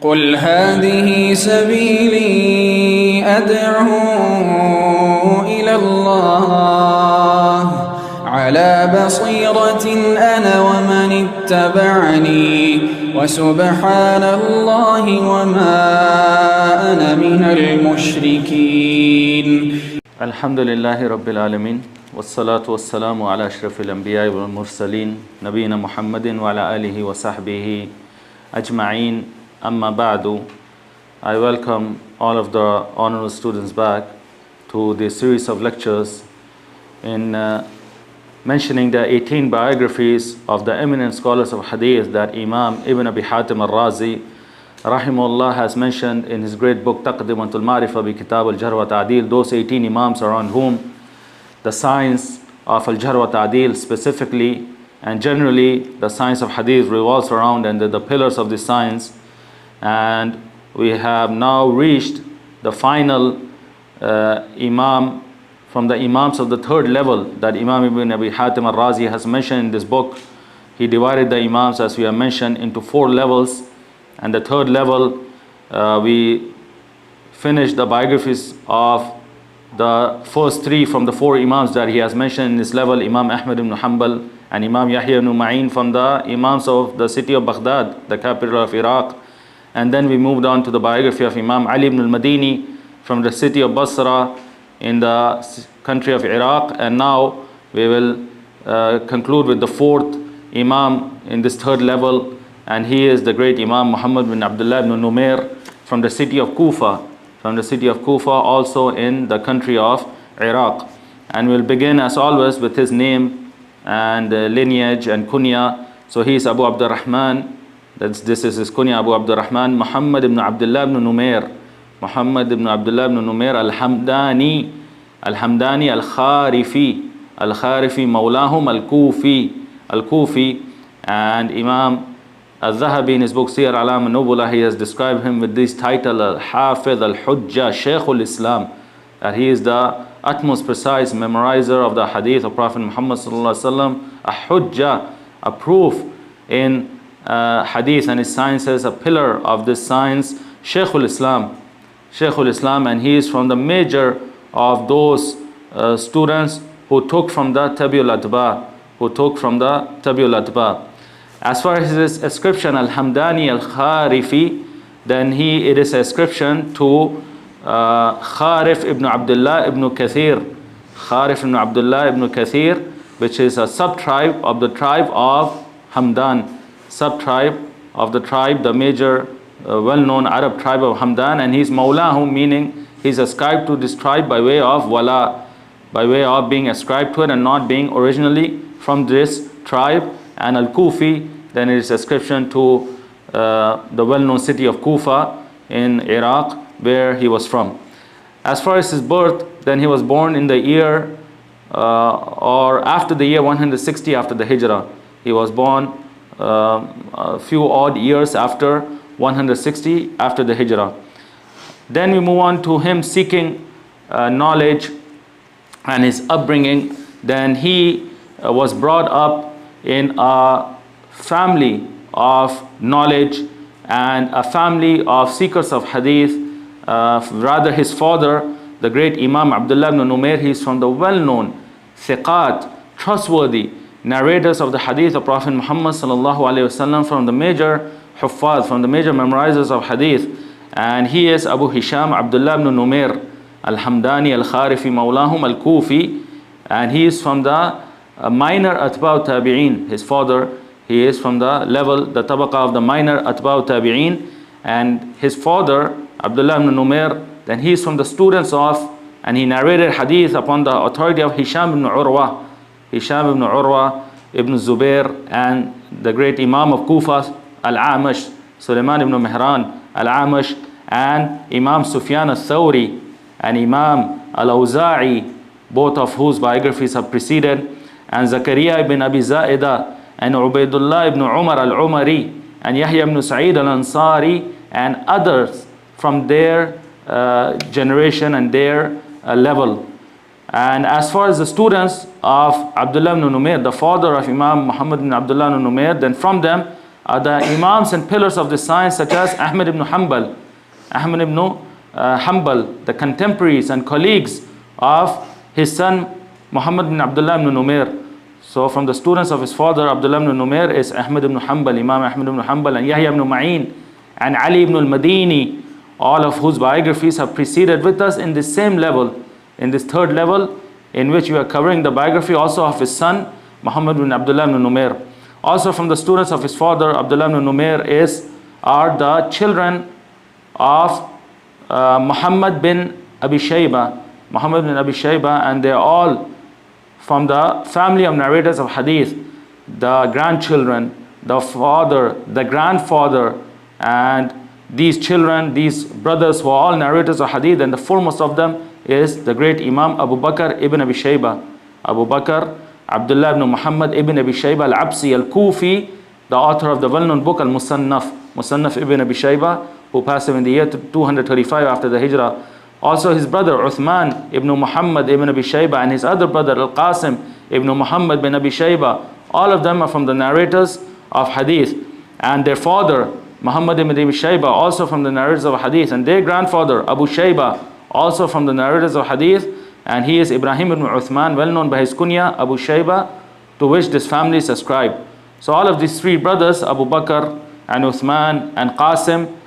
قل هذه سبيلي أدعو إلى الله على بصيرة أنا ومن اتبعني وسبحان الله وما أنا من المشركين. الحمد لله رب العالمين والصلاة والسلام على أشرف الأنبياء والمرسلين نبينا محمد وعلى آله وصحبه أجمعين. Amma ba'du. I welcome all of the honorable students back to the series of lectures in mentioning the 18 biographies of the eminent scholars of hadith that Imam Ibn Abi Hatim al-Razi rahimahullah has mentioned in his great book Taqdimatul-Marifah bi Kitab al-Jarh wat-Tadeel. Those 18 Imams around whom the science of al-Jarh wat-Tadeel specifically and generally the science of hadith revolves around, and the pillars of this science. And we have now reached the final Imam from the Imams of the third level that Imam Ibn Abi Hatim al-Razi has mentioned in this book. He divided the Imams, as we have mentioned, into 4 levels, and the third level we finished the biographies of the first 3 from the 4 Imams that he has mentioned in this level: Imam Ahmad ibn Hanbal and Imam Yahya ibn Ma'in from the Imams of the city of Baghdad, the capital of Iraq. And then we moved on to the biography of Imam Ali ibn al-Madini from the city of Basra in the country of Iraq. And now we will conclude with the 4th Imam in this third level, and he is the great Imam Mohammed bin Abdullah ibn Numair from the city of Kufa, also in the country of Iraq. And we'll begin as always with his name and lineage and kunya. So he is Abu Abdurrahman. This is his kunya, Abu Abdurrahman Muhammad ibn Abdullah ibn Numair, Muhammad ibn Abdullah ibn Numair al-Hamdani al-Kharifi Mawlahum al-Kufi. And Imam al-Zahabi in his book Siyar A'lam an-Nubala, he has described him with this title, al-Hafidh al-Hujjah Shaykhul Islam, that he is the utmost precise memorizer of the hadith of Prophet Muhammad sallallahu alaihi wasallam, a hujjah, a proof in hadith and his sciences, a pillar of this science, Shaykhul Islam, and he is from the major of those students who took from the Tabi'ul Atba. As far as his ascription, Al-Hamdani Al-Kharifi, then it is ascription to Kharif ibn Abdullah ibn Kathir, which is a sub-tribe of the tribe of Hamdan, the major well-known Arab tribe of Hamdan, and he's Mawlahum, meaning he's ascribed to this tribe by way of wala, by way of being ascribed to it and not being originally from this tribe. And Al-Kufi, then it is ascription to the well-known city of Kufa in Iraq, where he was from. As far as his birth, then he was born in the year or after the year 160 after the Hijrah. He was born a few odd years after 160 after the Hijrah. Then we move on to him seeking knowledge and his upbringing. Then he was brought up in a family of knowledge and a family of seekers of hadith. Rather, his father, the great Imam Abdullah ibn Numair, he is from the well-known thiqat, trustworthy narrators of the hadith of Prophet Muhammad sallallahu alaihi wasallam, from the major huffaz, from the major memorizers of hadith. And he is Abu Hisham Abdullah ibn Numair al-Hamdani al-Kharifi Mawlahum al-Kufi, and he is from the minor atba'u tabi'in. His father, he is from the level, the tabaqa of the minor atba'u tabi'in, and his father Abdullah ibn Numair, then he is from the students of, and he narrated hadith upon the authority of Hisham ibn Urwa ibn Zubair, and the great Imam of Kufa, al-Amash, Sulaiman ibn Mihran al-Amash, and Imam Sufyan al-Thawri and Imam al-Awza'i, both of whose biographies have preceded, and Zakaria ibn Abi Zaida, and Ubaidullah ibn Umar al-Umari, and Yahya ibn Sa'id al-Ansari, and others from their generation and their level. And as far as the students of Abdullah ibn Numair, the father of Imam Muhammad bin Abdullah ibn Numair, then from them are the Imams and pillars of this science, such as Ahmad ibn Hanbal, the contemporaries and colleagues of his son Muhammad bin Abdullah ibn Numair. So from the students of his father Abdullah ibn Numair is Ahmad ibn Hanbal, Imam Ahmad ibn Hanbal, and Yahya ibn Ma'in and Ali ibn al-Madini, all of whose biographies have preceded with us in this same level, in this third level, in which we are covering the biography also of his son Muhammad bin Abdullah ibn Numair. Also from the students of his father Abdullah ibn Numair are the children of Muhammad bin Abi Shayba, and they are all from the family of narrators of hadith, the grandchildren, the father, the grandfather, and these children, these brothers who are all narrators of hadith, and the foremost of them is the great Imam Abu Bakr ibn Abi Shayba, Abu Bakr Abdullah ibn Muhammad ibn Abi Shayba al-Absi al-Kufi, the author of the well-known book Musannaf ibn Abi Shayba, who passed away in the year 235 after the Hijrah. Also his brother Uthman ibn Muhammad ibn Abi Shayba and his other brother Al-Qasim ibn Muhammad bin Abi Shayba, all of them are from the narrators of hadith. And their father Muhammad ibn Abi Shayba, also from the narrators of hadith, and their grandfather Abu Shayba, also from the narrators of hadith, and he is Ibrahim ibn Uthman, well known by his kunya Abu Shayba, to which this family is ascribed. So all of these three brothers, Abu Bakr and Uthman and Qasim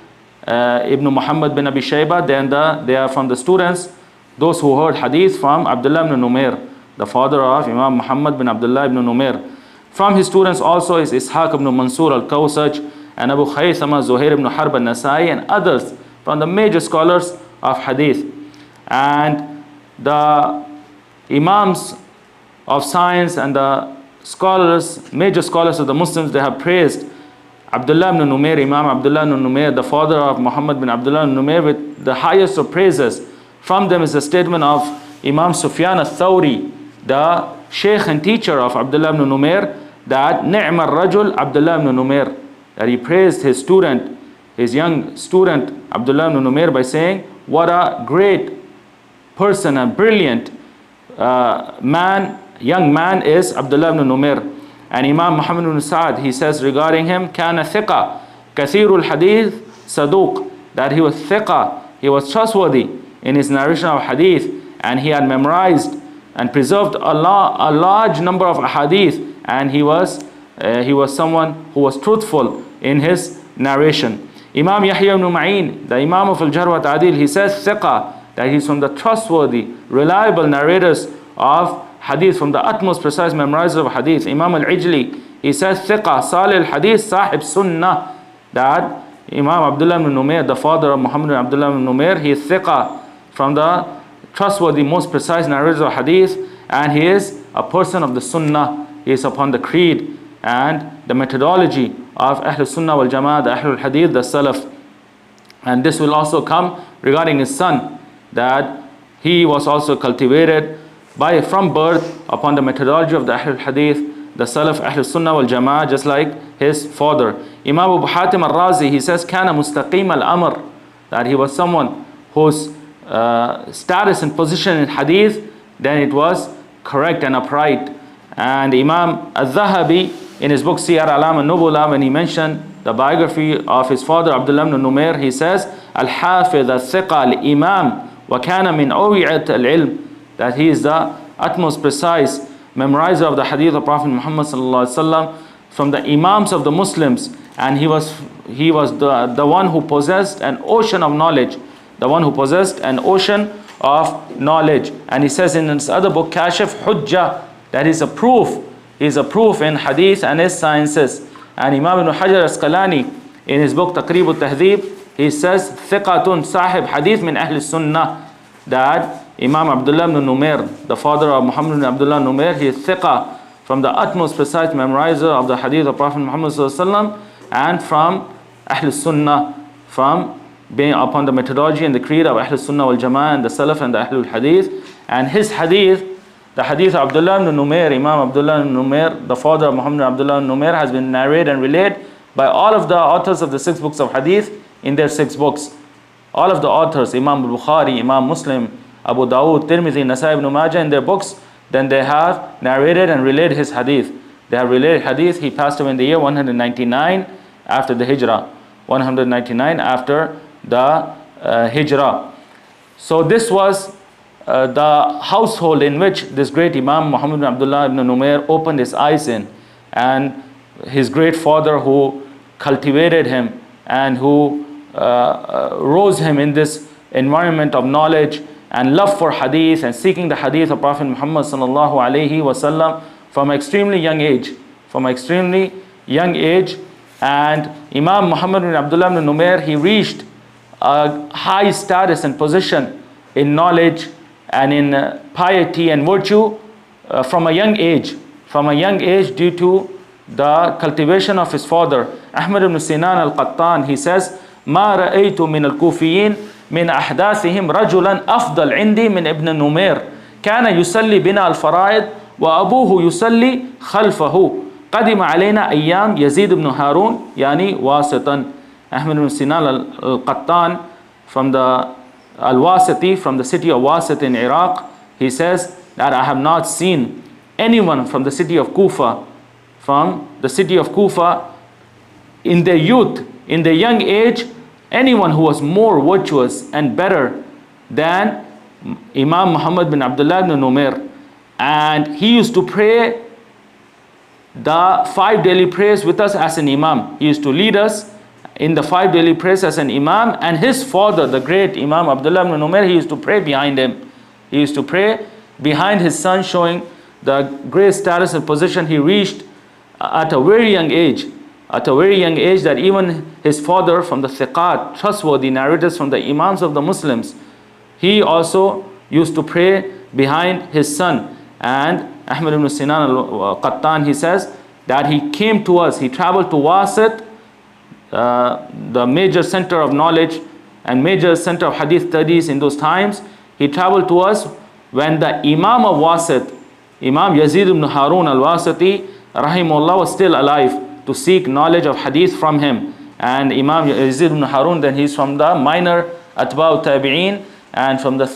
ibn Muhammad bin Abi Shayba, they are from the students, those who heard hadith from Abdullah ibn Numair, the father of Imam Muhammad bin Abdullah ibn Numair. From his students also is Ishaq ibn Mansur al-Kawsaj and Abu Khaythama, Zuhair ibn Harb al-Nasai, and others from the major scholars of hadith. And the Imams of science and the scholars, major scholars of the Muslims, they have praised Abdullah ibn Numair, Imam Abdullah ibn Numair, the father of Muhammad bin Abdullah ibn Numair, with the highest of praises. From them is a statement of Imam Sufyan al-Thawri, the sheikh and teacher of Abdullah ibn Numair, that Ni'ma al-Rajul Abdullah ibn Numair, that he praised his student, his young student Abdullah ibn Numair, by saying, what a great person and brilliant young man is Abdullah ibn Numair. And Imam Muhammad ibn Sa'ad, he says regarding him, كان ثقة كثير الحديث صدوق, that he was thiqa, he was trustworthy in his narration of hadith, and he had memorized and preserved a large number of hadith, and he was someone who was truthful in his narration. Imam Yahya ibn Ma'in, the Imam of al-Jarh wat-Tadeel, he says thiqa, that he's from the trustworthy, reliable narrators of hadith, from the utmost precise memorizers of hadith. Imam al-Ijli, he says thiqa, salih al-hadith, sahib sunnah, that Imam Abdullah ibn Numair, the father of Muhammad ibn Abdullah ibn Numair, he is thiqa, from the trustworthy, most precise narrators of hadith, and he is a person of the sunnah. He is upon the creed and the methodology of Ahl-Sunnah wal Jama'ah, the Ahl-Hadith, the Salaf. And this will also come regarding his son, that he was also cultivated from birth upon the methodology of the Ahl-Hadith, the Salaf, Ahl-Sunnah wal Jama'ah, just like his father. Imam Ibn Abi Hatim al-Razi, he says, كان مستقيم الأمر, that he was someone whose status and position in hadith, then it was correct and upright. And Imam al-Dhahabi, in his book Siyar A'lam al-Nubula, when he mentioned the biography of his father Abdullah ibn Numair, he says, al-Hafiz al-Thiqa al-Imam wa kana min awiyat al-ilm, that he is the utmost precise memorizer of the hadith of Prophet Muhammad sallallahu alaihi wasallam, from the Imams of the Muslims, and he was the one who possessed an ocean of knowledge, And he says in his other book, Kashif Hujjah, that is a proof. He is a proof in hadith and his sciences. And Imam Ibn Hajar Asqalani, in his book Taqdimatul-Marifah, he says, Thiqatun sahib hadith min Ahli Sunnah, that Imam Abdullah ibn Numair, the father of Muhammad ibn Abdullah Numair, he is thiqa, from the utmost precise memorizer of the hadith of Prophet Muhammad sallallahu alaihi wasallam, and from Ahl Sunnah, from being upon the methodology and the creed of Ahl Sunnah wal Jama'ah and the Salaf and the Ahlul Hadith. And his hadith, the hadith of Abdullah ibn Numair, Imam Abdullah ibn Numair, the father of Muhammad ibn Abdullah ibn Numair, has been narrated and relayed by all of the authors of the 6 books of hadith in their 6 books. All of the authors, Imam al-Bukhari, Imam Muslim, Abu Dawud, Tirmidhi, Nasai ibn Majah, in their books, then they have narrated and relayed his hadith. They have relayed hadith. He passed away in the year 199, after the Hijrah. 199 after the Hijrah. So this was the household in which this great Imam Muhammad bin Abdullah ibn Numair opened his eyes in, and his great father who cultivated him and who rose him in this environment of knowledge and love for hadith and seeking the hadith of Prophet Muhammad sallallahu alaihi wasallam from an extremely young age. And Imam Muhammad bin Abdullah ibn Numair, he reached a high status and position in knowledge and in piety and virtue from a young age due to the cultivation of his father. Ahmad ibn Sinan al-Qattan, he says, ما رأيت من الكوفيين من أحداثهم رجلا أفضل عندي من ابن نمير كان يصلي بنا الفرائض وأبوه يصلي خلفه قدم علينا أيام يزيد بن هارون يعني واسطا. Ahmad ibn Sinan al-Qattan from the Al-Wasiti, from the city of Wasit in Iraq, he says that I have not seen anyone from the city of Kufa, in their youth, in their young age, anyone who was more virtuous and better than Imam Muhammad bin Abdullah ibn Numair. And he used to pray the 5 daily prayers with us as an Imam. He used to lead us in the 5 daily prayers as an Imam, and his father, the great Imam Abdullah ibn Numair, he used to pray behind him. He used to pray behind his son, showing the great status and position he reached at a very young age. That even his father, from the thiqat, trustworthy narrators from the Imams of the Muslims, he also used to pray behind his son. And Ahmad ibn Sinan al-Qattan, he says that he came to us, he traveled to Wasit, the major center of knowledge and major center of hadith studies in those times. He traveled to us when the Imam of Wasit, Imam Yazid ibn Harun al-Wasiti, rahimahullah, was still alive, to seek knowledge of hadith from him. And Imam Yazid ibn Harun, then he's from the minor Atba'u Tabi'een, and from the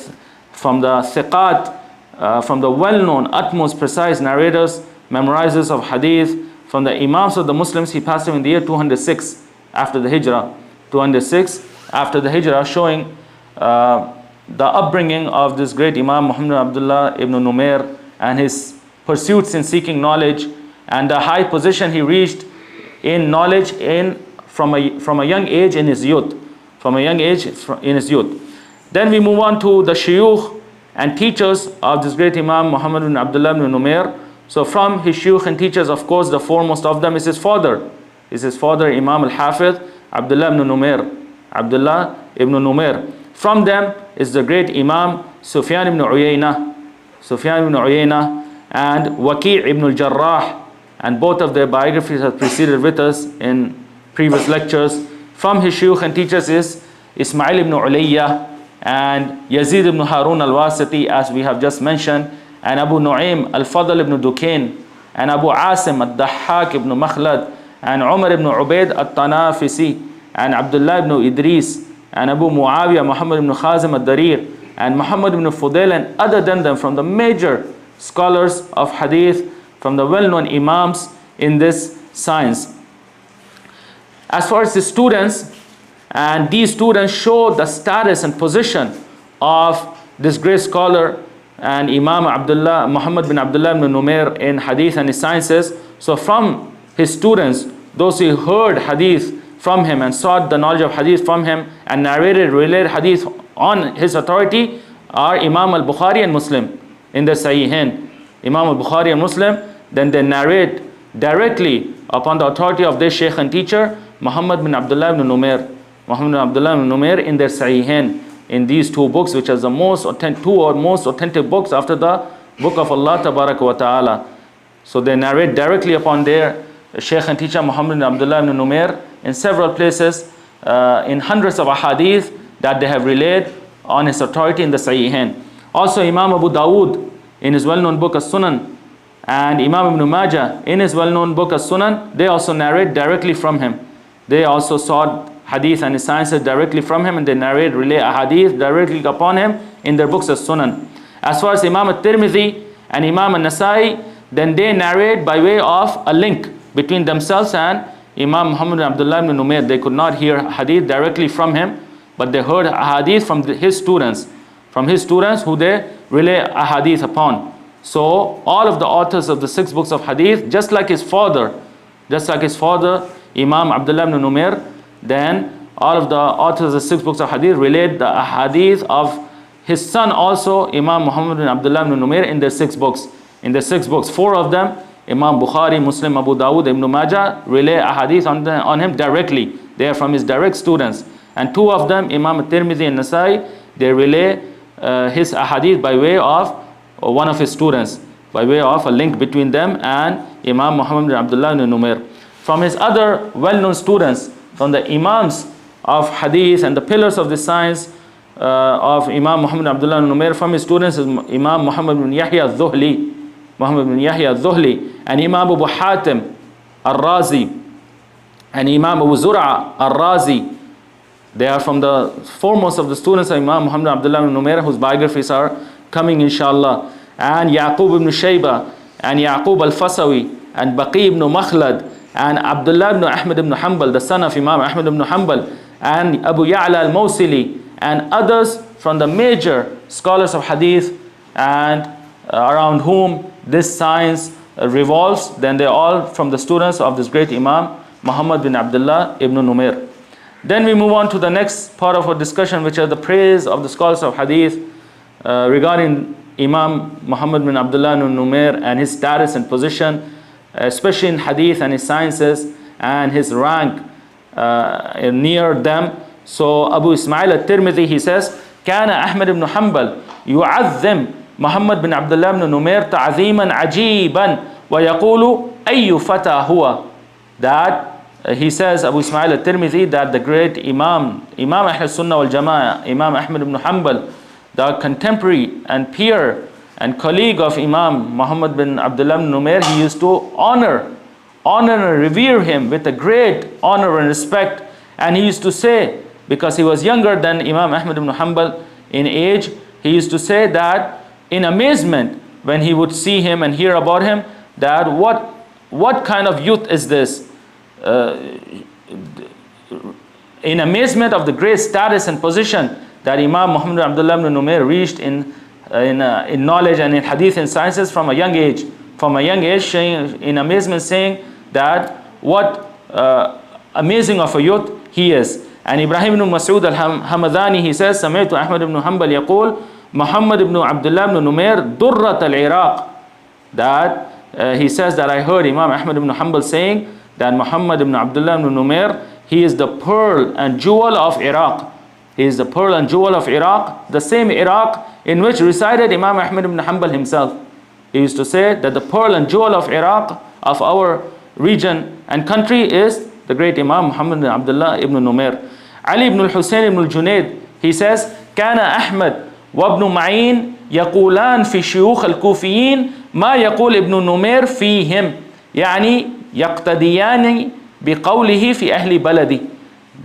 thiqat, from the well-known, utmost precise narrators, memorizers of hadith, from the Imams of the Muslims. He passed away in the year 206 after the Hijrah. 206 after the Hijrah, showing the upbringing of this great Imam Muhammad bin Abdullah ibn Numair and his pursuits in seeking knowledge and the high position he reached in knowledge from a young age in his youth. Then we move on to the shuyukh and teachers of this great Imam Muhammad bin Abdullah ibn Numair. So from his shuyukh and teachers, of course, the foremost of them is his father. Imam al-Hafidh Abdullah ibn Numair. From them is the great Imam Sufyan ibn Uyayna and Waki' ibn al-Jarrah, and both of their biographies have preceded with us in previous lectures. From his shuyukh and teachers is Ismail ibn Ulayya and Yazid ibn Harun al-Wasiti, as we have just mentioned, and Abu Nu'aym al-Fadl ibn Dukain, and Abu Asim al-Dahhak ibn Makhlad, and Umar ibn Ubaid al-Tanafisi, and Abdullah ibn Idris, and Abu Muawiyah Muhammad ibn Khazim al-Darir, and Muhammad ibn Fudail, and other than them from the major scholars of hadith, from the well-known imams in this science. As far as the students, and these students show the status and position of this great scholar and Imam Muhammad bin Abdullah ibn Numair in hadith and his sciences. So from his students, those who heard hadith from him and sought the knowledge of hadith from him and related hadith on his authority, are Imam al-Bukhari and Muslim in the Sahihain. Imam al-Bukhari and Muslim, then they narrate directly upon the authority of their sheikh and teacher, Muhammad bin Abdullah ibn Numair in their Sahihain, in these two books, which are the most authentic books after the book of Allah Tabaraka wa Ta'ala. So they narrate directly upon their sheikh and teacher, Muhammad bin Abdullah ibn Numair, in several places, in hundreds of ahadith that they have relayed on his authority in the Sahihain. Also Imam Abu Dawood in his well-known book as-Sunan, and Imam Ibn Majah in his well-known book as-Sunan, they also narrate directly from him. They also sought hadith and his sciences directly from him, and they relay ahadith directly upon him in their books as-Sunan. As far as Imam al-Tirmidhi and Imam al-Nasai, then they narrate by way of a link between themselves and Imam Muhammad bin Abdullah ibn Numair, they could not hear hadith directly from him, but they heard hadith from his students who they relay hadith upon. So all of the authors of the 6 books of hadith, just like his father, Imam Abdullah ibn Numair, then all of the authors of the 6 books of hadith relayed the hadith of his son also, Imam Muhammad bin Abdullah ibn Numair, in their 6 books. In the 6 books, 4 of them, Imam Bukhari, Muslim, Abu Dawud, Ibn Majah, relay a hadith on him directly. They are from his direct students. And 2 of them, Imam Tirmidhi and Nasai, they relay his hadith by way of one of his students, by way of a link between them and Imam Muhammad bin Abdullah ibn Numair. From his other well-known students, from the Imams of hadith and the pillars of the science of Imam Muhammad bin Abdullah ibn Numair, from his students is Imam Muhammad bin Yahya al-Dhuhli, and Imam Abu Hatim ar-Razi, and Imam Abu Zur'a ar-Razi. They are from the foremost of the students of Imam Muhammad bin Abdullah ibn Numair, whose biographies are coming inshallah. And Yaqub ibn Shayba, and Yaqub al-Fasawi, and Baqi ibn Makhlad, and Abdullah ibn Ahmad ibn Hanbal, the son of Imam Ahmad ibn Hanbal, and Abu Ya'la al-Mawsili, and others from the major scholars of hadith, and around whom this science revolves. Then they are all from the students of this great Imam Muhammad bin Abdullah ibn Numair. Then we move on to the next part of our discussion, which are the praise of the scholars of hadith regarding Imam Muhammad bin Abdullah ibn Numair and his status and position, especially in hadith and his sciences, and his rank near them. So Abu Ismail al-Tirmidhi, he says, كان أحمد بن حنبل يعظم محمد بن عبد الله بن نمير تعظيما عجيبا ويقول أي فتى هو. That he says, Abu Ismail al-Tirmidhi, that the great Imam Ahl-Sunnah wal-Jama'ah, Imam Ahmad ibn Hanbal, the contemporary and peer and colleague of Imam Muhammad bin Abdullah ibn Numair, he used to honor and revere him with a great honor and respect. And he used to say, because he was younger than Imam Ahmad ibn Hanbal in age, he used to say that in amazement when he would see him and hear about him, that what kind of youth is this? In amazement of the great status and position that Imam Muhammad bin Abdullah ibn Numair reached in knowledge and in hadith and sciences from a young age. In amazement saying that what amazing of a youth he is. And Ibrahim ibn Mas'ud al-Hamadani, he says, سمعت أحمد بن حنبل يقول محمد بن عبد الله بن نمير درة العراق. That he says that I heard Imam Ahmad ibn Hanbal saying that Muhammad ibn Abdullah ibn Numair, he is the pearl and jewel of Iraq. He is the pearl and jewel of Iraq, the same Iraq in which resided Imam Ahmad ibn Hanbal himself. He used to say that the pearl and jewel of Iraq, of our region and country, is the great Imam Muhammad ibn Abdullah ibn Numair. Ali ibn al-Husayn ibn al-Junayd, he says, كان أحمد وابن معين يقولان في شيوخ الكوفيين ما يقول ابن نمير فيهم، يعني يقتديان بقوله في أهل بلدي.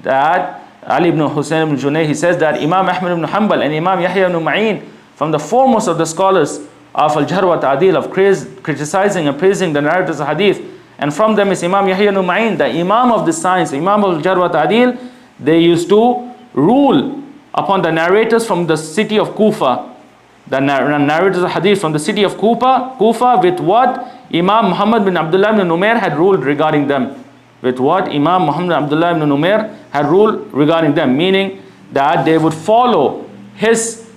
That Ali ibn Husayn ibn Junayd, he says that Imam Ahmad ibn Hanbal and Imam Yahya ibn Ma'in, from the foremost of the scholars of al-Jarh wat-Tadeel, of criticizing and praising the narrators of hadith, and from them is Imam Yahya ibn Ma'in, the Imam of the science, Imam of al-Jarh wat-Tadeel. They used to rule upon the narrators from the city of Kufa, the narrators of hadith from the city of Kufa with what Imam Muhammad bin Abdullah ibn Numair had ruled regarding them. With what Imam Muhammad bin Abdullah ibn Numair had ruled regarding them, meaning that they would follow his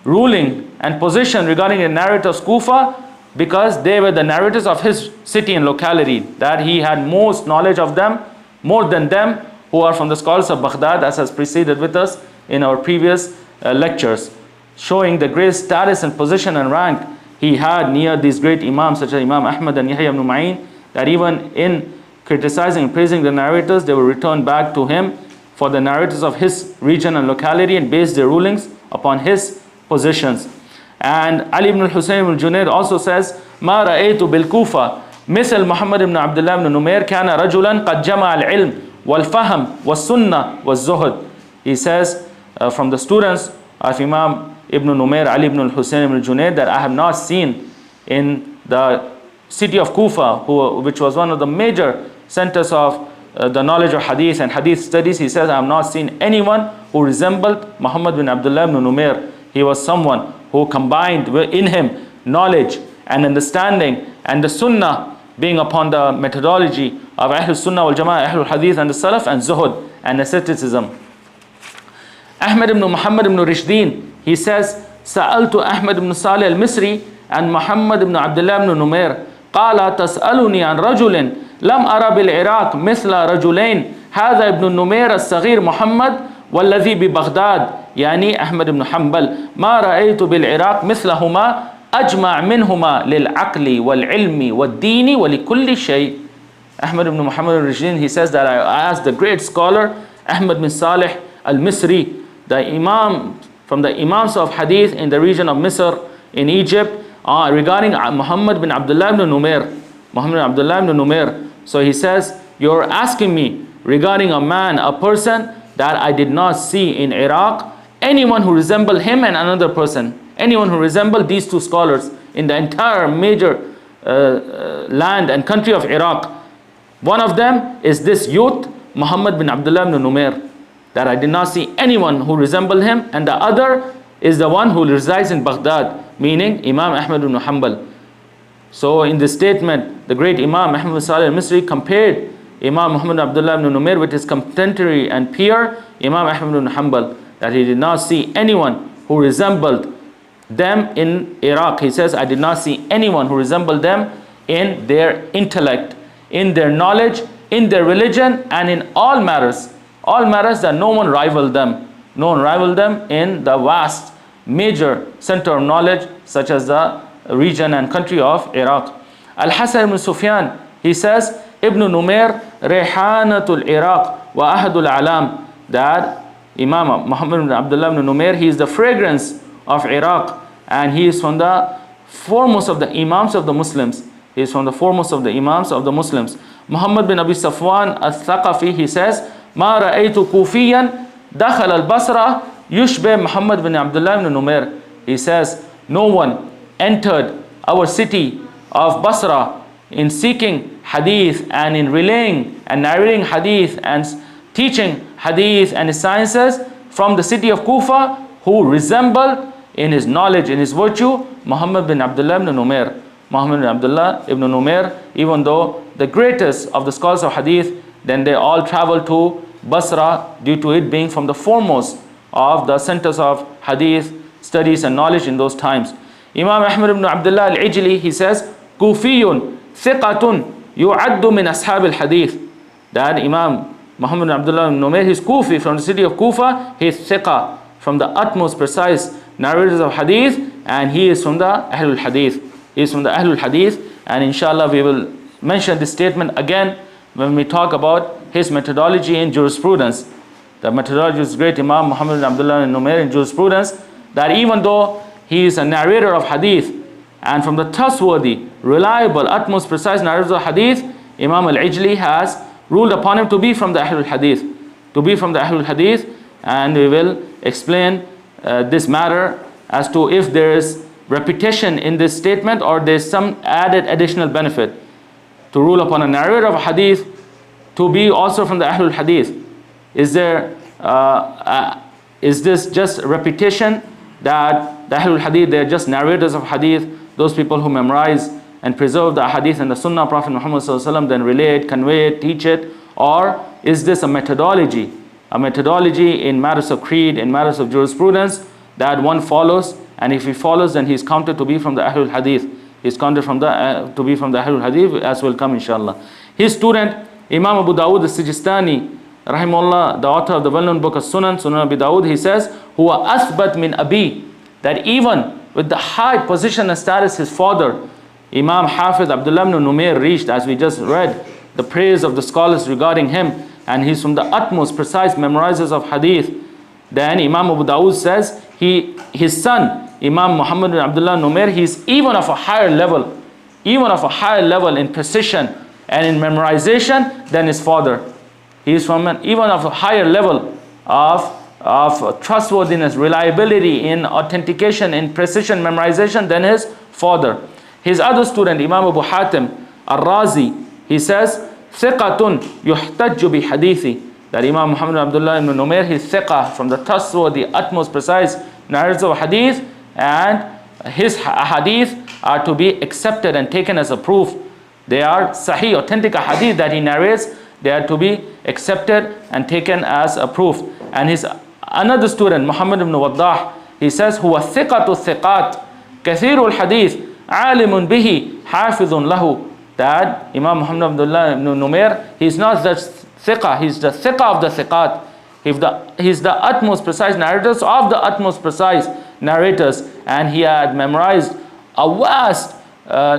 ruling and position regarding the narrators of Kufa, because they were the narrators of his city and locality, that he had most knowledge of them, more than them who are from the scholars of Baghdad, as has preceded with us in our previous lectures, showing the great status and position and rank he had near these great Imams such as Imam Ahmad and Yahya ibn Ma'in, that even in criticizing and praising the narrators, they will return back to him for the narrators of his region and locality and base their rulings upon his positions. And Ali ibn al-Husayn ibn Junayd also says, ما رأيت بالكوفة مثل محمد بن عبد الله بن نمير كان رجلا قد جمع العلم والفهم والسنة والزهد. He says from the students of Imam Ibn Numair, Ali ibn al-Husayn ibn Junayd, that I have not seen in the city of Kufa, which was one of the major centers of the knowledge of hadith and hadith studies, he says, I have not seen anyone who resembled Muhammad bin Abdullah ibn Numair. He was someone who combined in him knowledge and understanding and the sunnah, being upon the methodology of Ahlul Sunnah wal Jama'ah, Ahlul Hadith and the Salaf, and zuhud and asceticism. Ahmad ibn Muhammad ibn Rishdin, he says, Sa'altu Ahmad ibn Salih al-Misri and Muhammad ibn Abdullah ibn Numair. قال تسألني عن رجل لم أرى بالعراق مثل رجلين هذا ابن النمير الصغير محمد والذي ببغداد يعني أحمد بن حنبل ما رأيت بالعراق مثلهما أجمع منهما للعقل والعلم والدين ولكل شيء. Ahmad ibn Muhammad al-Rishdin, he says that I asked the great scholar Ahmad bin Salih al-Misri, the Imam from the Imams of Hadith in the region of Misr in Egypt, regarding Muhammad bin Abdullah ibn Numair. Muhammad bin Abdullah ibn Numair. So he says, you're asking me regarding a man, a person that I did not see in Iraq, anyone who resembled him and another person, anyone who resembled these two scholars in the entire major land and country of Iraq. One of them is this youth, Muhammad bin Abdullah ibn Numair, that I did not see anyone who resembled him, and the other is the one who resides in Baghdad, meaning Imam Ahmad ibn Hanbal. So in this statement, the great Imam Muhammad bin Salih al-Misri compared Imam Muhammad bin Abdullah ibn Numair with his contemporary and peer Imam Ahmad ibn Hanbal, that he did not see anyone who resembled them in Iraq. He says, I did not see anyone who resembled them in their intellect, in their knowledge, in their religion, and in all matters that no one rivaled them. No one rivaled them in the vast major center of knowledge such as the region and country of Iraq. Al-Hasan ibn Sufyan, he says, Ibn Numair Rehanatul Iraq wa Ahadul Alam, that Imam Muhammad bin Abdullah ibn Numair, he is the fragrance of Iraq, and he is from the foremost of the Imams of the Muslims. He is from the foremost of the Imams of the Muslims. Muhammad bin Abi Safwan al-Thaqafi, he says, Ma ra'aytu kufiyan dakhal al-Basra yushbih Muhammad bin Abdullah ibn Numair. He says, no one entered our city of Basra in seeking hadith and in relaying and narrating hadith and teaching hadith and his sciences from the city of Kufa who resembled in his knowledge, in his virtue, Muhammad bin Abdullah ibn Numair. Muhammad bin Abdullah ibn Numair, even though the greatest of the scholars of hadith, then they all traveled to Basra due to it being from the foremost of the centers of hadith studies and knowledge in those times. Imam Ahmad ibn Abdullah al-Ijli, he says, Kufiyun thiqatun yu'addu min ashab al-hadith. That Imam Muhammad bin Abdullah ibn Numair, he is Kufi, from the city of Kufa. He is thiqa, from the utmost precise narrators of hadith, and he is from the Ahlul Hadith. He is from the Ahlul Hadith, and inshallah we will mention this statement again when we talk about his methodology in jurisprudence. The methodology is great Imam Muhammad bin Abdullah ibn Numair in jurisprudence, that even though he is a narrator of hadith and from the trustworthy, reliable, utmost precise narrators of hadith, Imam al-Ijli has ruled upon him to be from the Ahlul Hadith. To be from the Ahlul Hadith, and we will explain this matter as to if there is repetition in this statement or there is some added additional benefit. To rule upon a narrator of hadith to be also from the Ahlul Hadith. Is this just repetition that the Ahlul Hadith, they are just narrators of hadith, those people who memorize and preserve the hadith and the sunnah of Prophet Muhammad ﷺ, then relay it, convey it, teach it? Or is this a methodology in matters of creed, in matters of jurisprudence that one follows, and if he follows, then he is counted to be from the Ahlul Hadith. He is counted to be from the Ahlul Hadith, as will come inshallah. His student, Imam Abu Dawud al-Sijistani, rahimahullah, the author of the well-known book of Sunan Abu Dawud, he says, Huwa athbat min abi, that even with the high position and status his father, Imam Hafiz Abdullah ibn Numair, reached, as we just read, the praise of the scholars regarding him, and he's from the utmost precise memorizers of hadith. Then Imam Abu Dawud says, his son, Imam Muhammad bin Abdullah Numair, he is even of a higher level in precision and in memorization than his father. He is from even of a higher level of trustworthiness, reliability, in authentication, in precision memorization than his father. His other student, Imam Abu Hatim, ar-Razi, he says ثقة يحتج بحديثي. That Imam Muhammad bin Abdullah ibn Numair, he is thiqa, from the trustworthy, utmost precise narrators of hadith, and his hadith are to be accepted and taken as a proof. They are sahih, authentic hadith that he narrates, they are to be accepted and taken as a proof. And his another student, Muhammad ibn Waddah, he says, هو الثقة الثقات كثير الحديث عالم به حافظ له. That Imam Muhammad bin Abdullah ibn Numair, he is not just thiqa, he is the thiqa of the thiqat. He is the utmost precise narrators of the utmost precise narrators, and he had memorized a vast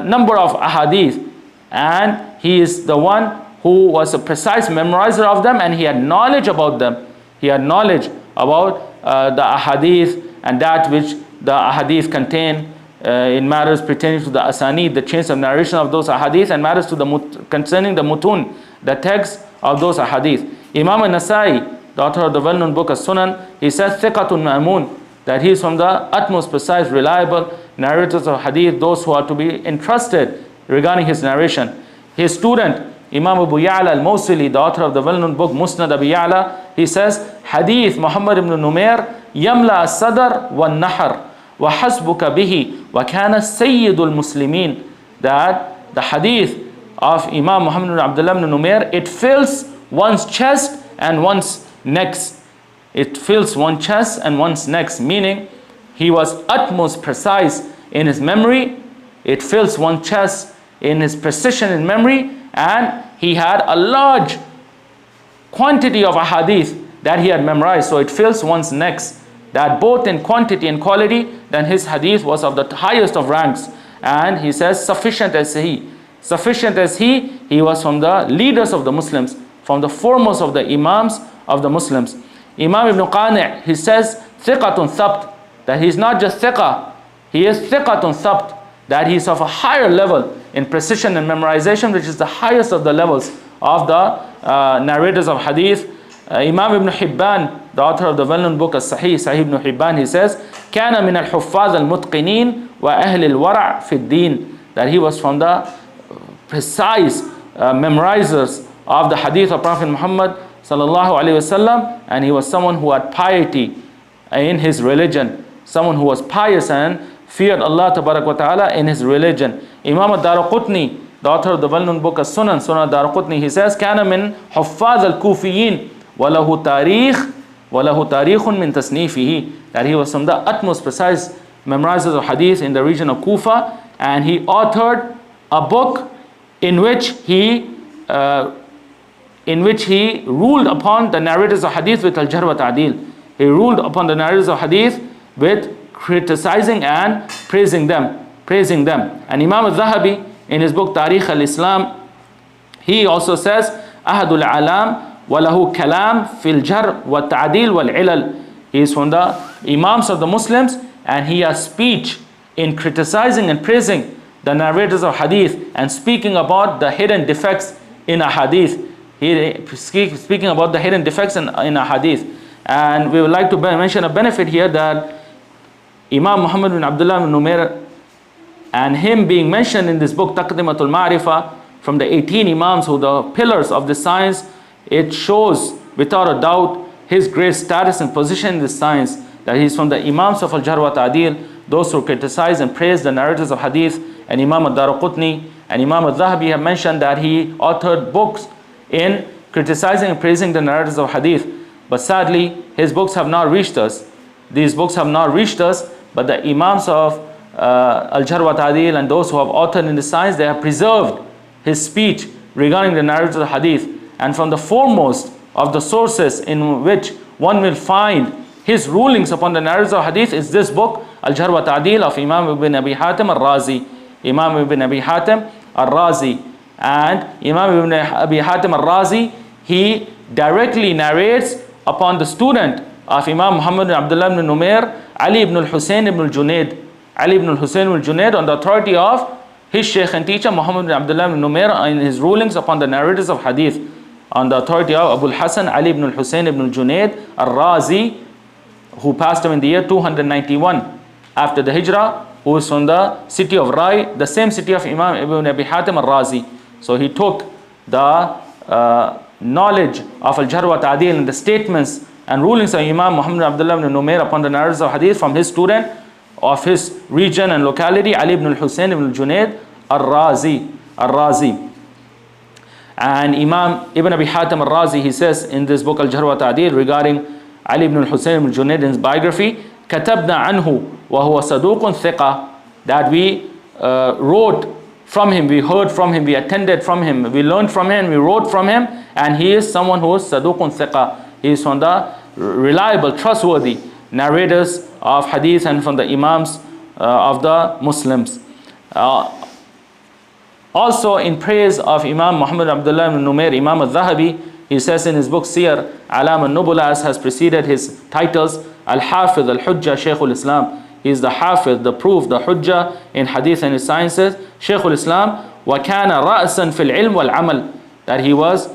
number of ahadith, and he is the one who was a precise memorizer of them, and he had knowledge about them. He had knowledge about the ahadith and that which the ahadith contain in matters pertaining to the asanid, the chains of narration of those ahadith, and matters to the concerning the mutun, the text of those ahadith. Imam al-Nasai, the author of the well-known book As-Sunan, he says thiqatun ma'mun, that he is from the utmost precise, reliable narrators of hadith, those who are to be entrusted regarding his narration. His student, Imam Abu Ya'la al-Mawsili, the author of the well-known book Musnad Abi Ya'la, he says, Hadith Muhammad ibn Numair, Yamla as-sadr wa-nahar, wa hasbuka bihi, wa kana sayyidul muslimin. That the hadith of Imam Muhammad ibn Abdullah ibn Numair, it fills one's chest and one's necks. It fills one's chest and one's necks, meaning he was utmost precise in his memory. It fills one's chest in his precision in memory, and he had a large quantity of ahadith that he had memorized, so it fills one's necks, that both in quantity and quality, then his hadith was of the highest of ranks. And he says, sufficient as he was from the leaders of the Muslims, from the foremost of the imams of the Muslims. Imam Ibn Qani', he says, thiqatun thabt, that he is not just thiqa, he is thiqatun thabt, that he is of a higher level in precision and memorization, which is the highest of the levels of the narrators of hadith. Imam Ibn Hibban, the author of the well-known book As-Sahih, Sahih Ibn Hibban, he says, كان من الحفاظ المتقنين وأهل الورع في الدين, that he was from the precise memorizers of the hadith of Prophet Muhammad sallallahu alaihi wasallam, and he was someone who had piety in his religion, someone who was pious and feared Allah tabarak wa ta'ala in his religion. Imam al-Daraqutni, the author of the well-known book As-Sunan, Sunan al-Daraqutni, he says, كان من حفاظ الكوفيين وله تاريخ من تصنيفه, that he was from the utmost precise memorizers of hadith in the region of Kufa, and he authored a book in which he ruled upon the narrators of hadith with al-Jarh wat-Tadeel. He ruled upon the narrators of hadith with criticizing and praising them. And Imam al-Zahabi, in his book Tarikh al-Islam, he also says, Ahadul Alam وله كلام في الجرح والتعديل والعلل. He is from the Imams of the Muslims, and he has speech in criticizing and praising the narrators of hadith and speaking about the hidden defects in a hadith. Speaking about the hidden defects in a hadith. And we would like to mention a benefit here, that Imam Muhammad bin Abdullah ibn Numair, and him being mentioned in this book Taqdimatul-Marifah, from the 18 Imams who the pillars of this science, it shows without a doubt his great status and position in this science, that he is from the Imams of al-Jarh wat-Tadeel, those who criticize and praise the narrators of hadith. And Imam al-Daraqutni and Imam al-Zahabi have mentioned that he authored books in criticizing and praising the narrators of hadith. But sadly, his books have not reached us. These books have not reached us, but the Imams of al-Jarh wat-Tadeel and those who have authored in the science, they have preserved his speech regarding the narrators of hadith. And from the foremost of the sources in which one will find his rulings upon the narrators of hadith is this book, al-Jarh wat-Tadeel of Imam Ibn Abi Hatim ar-Razi. Imam Ibn Abi Hatim ar-Razi. And Imam Ibn Abi Hatim ar-Razi, he directly narrates upon the student of Imam Muhammad bin Abdullah ibn Numair, Ali ibn al-Husayn ibn al-Junayd. Ali ibn al-Husayn ibn al-Junayd, on the authority of his sheikh and teacher Muhammad bin Abdullah ibn Numair, in his rulings upon the narrators of hadith, on the authority of Abu al-Hasan Ali ibn al-Husayn ibn al-Junayd ar-Razi, who passed away in the year 291 after the Hijrah, who is from the city of Rai, the same city of Imam Ibn Abi Hatim ar-Razi. So he took the knowledge of al-Jarh wat-Tadeel and the statements and rulings of Imam Muhammad bin Abdullah ibn Numair upon the narratives of hadith from his student of his region and locality, Ali ibn al-Husayn ibn al-Junayd ar-Razi. And Imam Ibn Abi Hatim ar-Razi, he says in this book al-Jarh wat-Tadeel regarding Ali ibn al-Husayn ibn al-Junayd in his biography, كتبنا عنه وهو صدوق ثقة, that we wrote from him, we heard from him, we attended from him, we learned from him, we wrote from him, and he is someone who is saduqun thiqa. He is from the reliable, trustworthy narrators of hadith and from the imams of the Muslims. Also in praise of Imam Muhammad bin Abdullah ibn Numair, Imam al-Dhahabi, he says in his book Siyar, Alam al-Nubula, as has preceded his titles, Al-Hafidh, Al-Hujjah, Shaykh al-Islam. He is the Hafidh, the proof, the Hujjah in hadith and his sciences, Shaykh al-Islam, وَكَانَ رَأْسًا فِي الْعِلْمِ وَالْعَمَلِ, that he was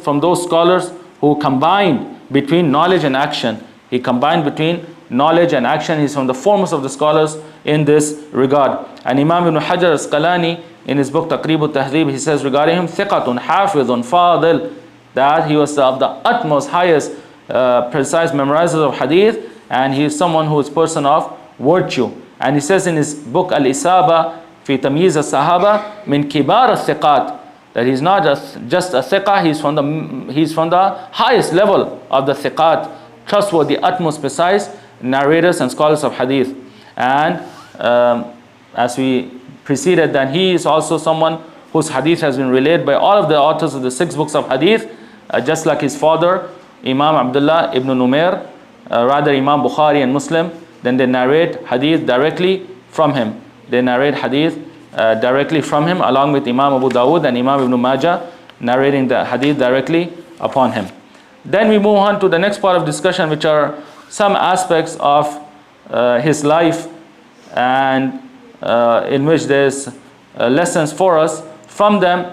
from those scholars who combined between knowledge and action. He combined between knowledge and action. He's from the foremost of the scholars in this regard. And Imam Ibn Hajar al-Asqalani in his book Taqdimatul-Marifah, he says regarding him, ثِقَةٌ حَافِظٌ فَاضِلٌ, that he was of the utmost highest precise memorizers of hadith, and he is someone who is person of virtue. And he says in his book Al-Isaba fi Tamyiz al-Sahaba min kibar al-thiqat, that he's not just a thiqa, he's from the highest level of the thiqat, trustworthy, utmost precise narrators and scholars of hadith. And as we preceded, that he is also someone whose hadith has been relayed by all of the authors of the 6 books of hadith, just like his father Imam Abdullah ibn Numair, rather Imam Bukhari and Muslim, then they narrate hadith directly from him. They narrate hadith directly from him, along with Imam Abu Dawud and Imam Ibn Majah narrating the hadith directly upon him. Then we move on to the next part of discussion, which are some aspects of his life, and in which there's lessons for us. From them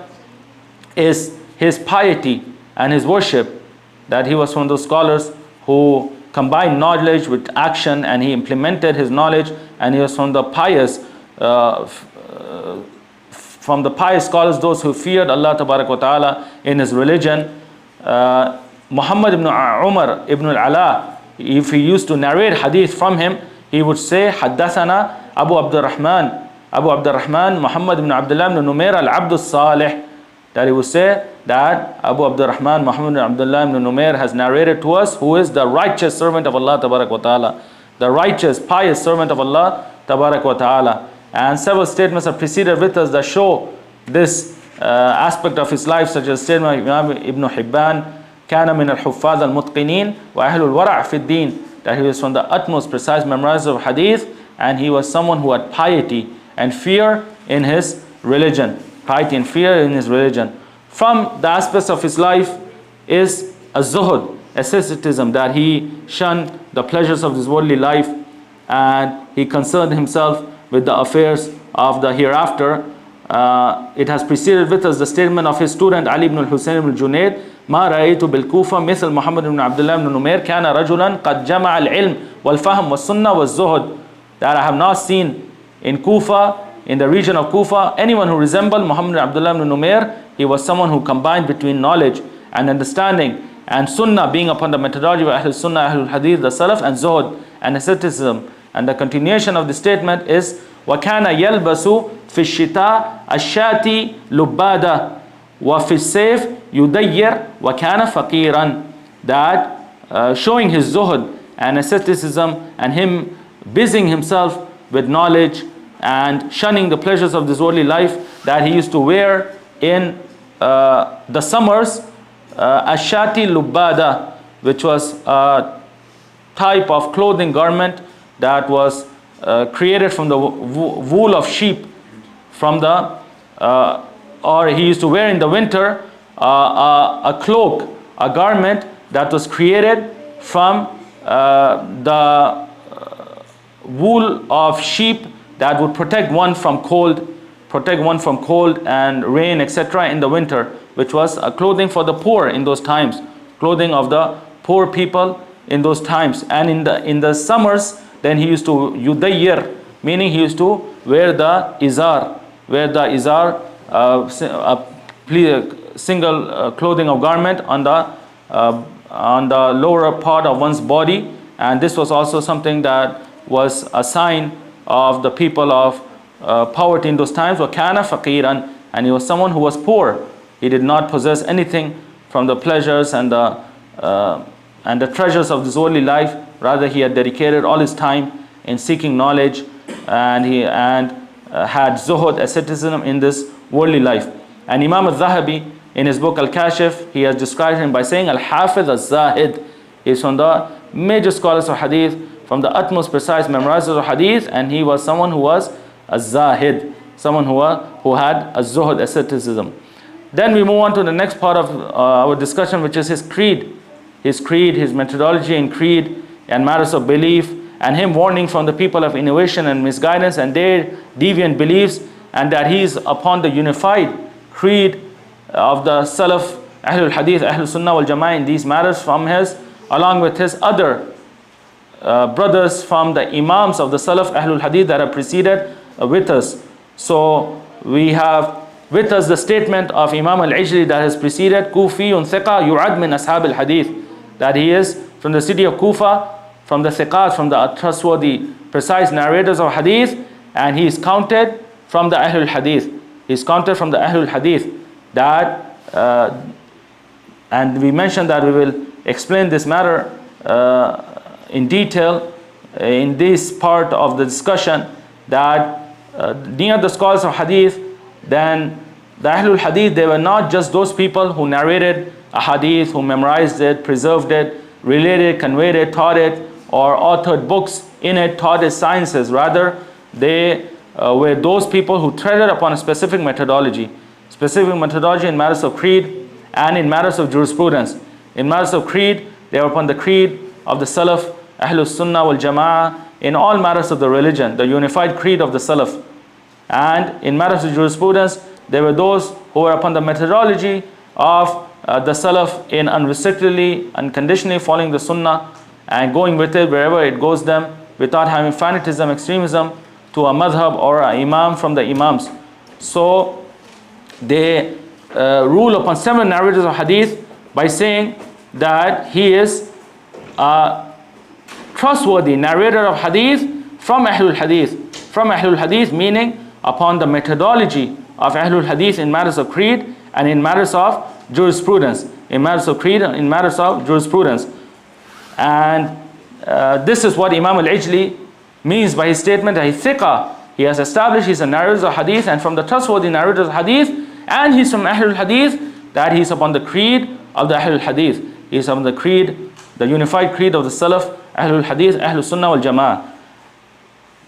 is his piety and his worship, that he was from those scholars who combined knowledge with action, and he implemented his knowledge, and he was from the pious scholars, those who feared Allah Tabarak wa Ta'ala in his religion. Muhammad ibn Umar ibn al-Ala, if he used to narrate hadith from him, he would say, Haddathana Abu Abdurrahman Muhammad ibn Abdullah ibn Numair al-Abdus Salih, that he would say that Abu Abdurrahman Muhammad ibn Abdullah ibn Numair has narrated to us, who is the righteous servant of Allah Tabarak wa Ta'ala, the righteous, pious servant of Allah Tabarak wa Ta'ala. And several statements are preceded with us that show this aspect of his life, such as statement of Imam Ibn Hibban, كان من الحفاظ المتقنين وأهل الورع في الدين, that he was from the utmost precise memorizer of hadith, and he was someone who had piety and fear in his religion. Piety and fear in his religion. From the aspects of his life is a zuhud, asceticism, that he shunned the pleasures of this worldly life, and he concerned himself with the affairs of the hereafter. It has preceded with us the statement of his student Ali ibn al-Husayn ibn al-Junayd, ما رأيت بالكوفة مثل محمد بن عبد الله بن نمير كان رجلا قد جمع العلم والفهم والسنة والزهد, that I have not seen in Kufa, in the region of Kufa, anyone who resembled Muhammad bin Abdullah ibn Numair. He was someone who combined between knowledge and understanding and sunnah, being upon the methodology of Ahl-Sunnah, Ahl-Hadith, the Salaf, and zuhud and asceticism. And the continuation of the statement is وَكَانَ يَلْبَسُ فِي الشِّتَاءِ الشَّاتِ لُبَّادَ وَفِي السَّيْفِ يُدَيِّرْ وَكَانَ فَقِيرًا, that showing his zuhud and asceticism and him busying himself with knowledge and shunning the pleasures of this worldly life, that he used to wear in the summers ashati lubbada, which was a type of clothing garment that was created from the wool of sheep, from the or he used to wear in the winter a cloak, a garment that was created from the wool of sheep, that would protect one from cold and rain, etc. in the winter, which was a clothing for the poor in those times, clothing of the poor people in those times. And in the summers, then he used to yudayyir, meaning he used to wear the izar, single clothing or garment on the lower part of one's body, and this was also something that was a sign of the people of poverty in those times. وَكَانَ فَقِيرًا, and he was someone who was poor. He did not possess anything from the pleasures and the treasures of this worldly life. Rather, he had dedicated all his time in seeking knowledge, and he had zuhud, asceticism in this worldly life. And Imam al-Zahabi, in his book Al-Kashif, he has described him by saying Al-Hafiz al-Zahid. He is from the major scholars of hadith, from the utmost precise memorizers of hadith, and he was someone who was a Zahid, someone who had a zuhud, asceticism. Then we move on to the next part of our discussion, which is his creed, his methodology in creed and matters of belief, and him warning from the people of innovation and misguidance and their deviant beliefs, and that he is upon the unified creed of the Salaf, Ahlul-Hadith, Ahlul-Sunnah wal-Jama'ah in these matters from his, along with his other brothers from the Imams of the Salaf, Ahlul-Hadith that have preceded with us. So we have with us the statement of Imam al-Ijli that has preceded, Kufiyun thiqa yu'ad min ashab al-Hadith, that he is from the city of Kufa, from the thiqat, from the trustworthy, precise narrators of hadith, and he is counted from the Ahlul Hadith. He is counted from the Ahlul Hadith. That, and we mentioned that we will explain this matter in detail in this part of the discussion, that near the scholars of hadith, then the Ahlul Hadith, they were not just those people who narrated a hadith, who memorized it, preserved it, related, conveyed it, taught it, or authored books in it, taught its sciences. Rather, they were those people who treaded upon a specific methodology in matters of creed and in matters of jurisprudence. In matters of creed, they were upon the creed of the Salaf, Ahlus Sunnah wal Jama'ah, in all matters of the religion, the unified creed of the Salaf. And in matters of jurisprudence, there were those who were upon the methodology of the Salaf in unrestrictedly, unconditionally following the Sunnah and going with it wherever it goes them, without having fanatism, extremism to a madhab or an imam from the imams. So they rule upon several narrators of hadith by saying that he is a trustworthy narrator of hadith from Ahlul Hadith. From Ahlul Hadith meaning upon the methodology of Ahlul Hadith in matters of creed and in matters of jurisprudence. In matters of creed and in matters of jurisprudence. And this is what Imam al-Ijli means by his statement that he's thiqa. He has established he's a narrator of hadith, and from the trustworthy narrators of hadith, and he's from Ahlul Hadith, that he's upon the creed of the Ahlul Hadith. He's upon the creed, the unified creed of the Salaf, Ahlul Hadith, Ahlul Sunnah wal Jama'ah.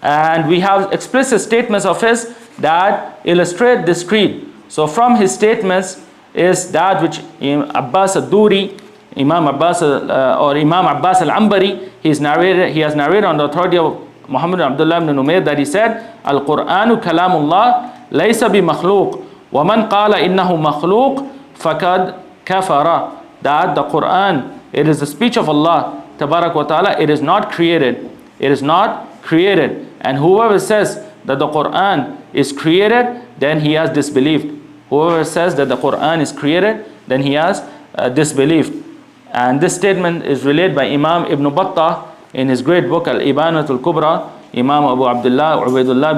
And we have explicit statements of his that illustrate this creed. So from his statements is that which Abbas al-Duri, Imam Abbas al-Ambari, he has narrated on the authority of Muhammad bin Numair that he said, Al-Qur'anu kalamullah laysa bi makhluq, wa man qala innahu makhluq fakad kafara. That the Qur'an, it is the speech of Allah Tabarak wa Ta'ala, it is not created. It is not created. And whoever says that the Qur'an is created, then he has disbelieved. Whoever says that the Qur'an is created, then he has disbelieved. And this statement is relayed by Imam Ibn Battah in his great book Al-Ibanatul-Kubra. Imam Abu Abdullah Ubaidullah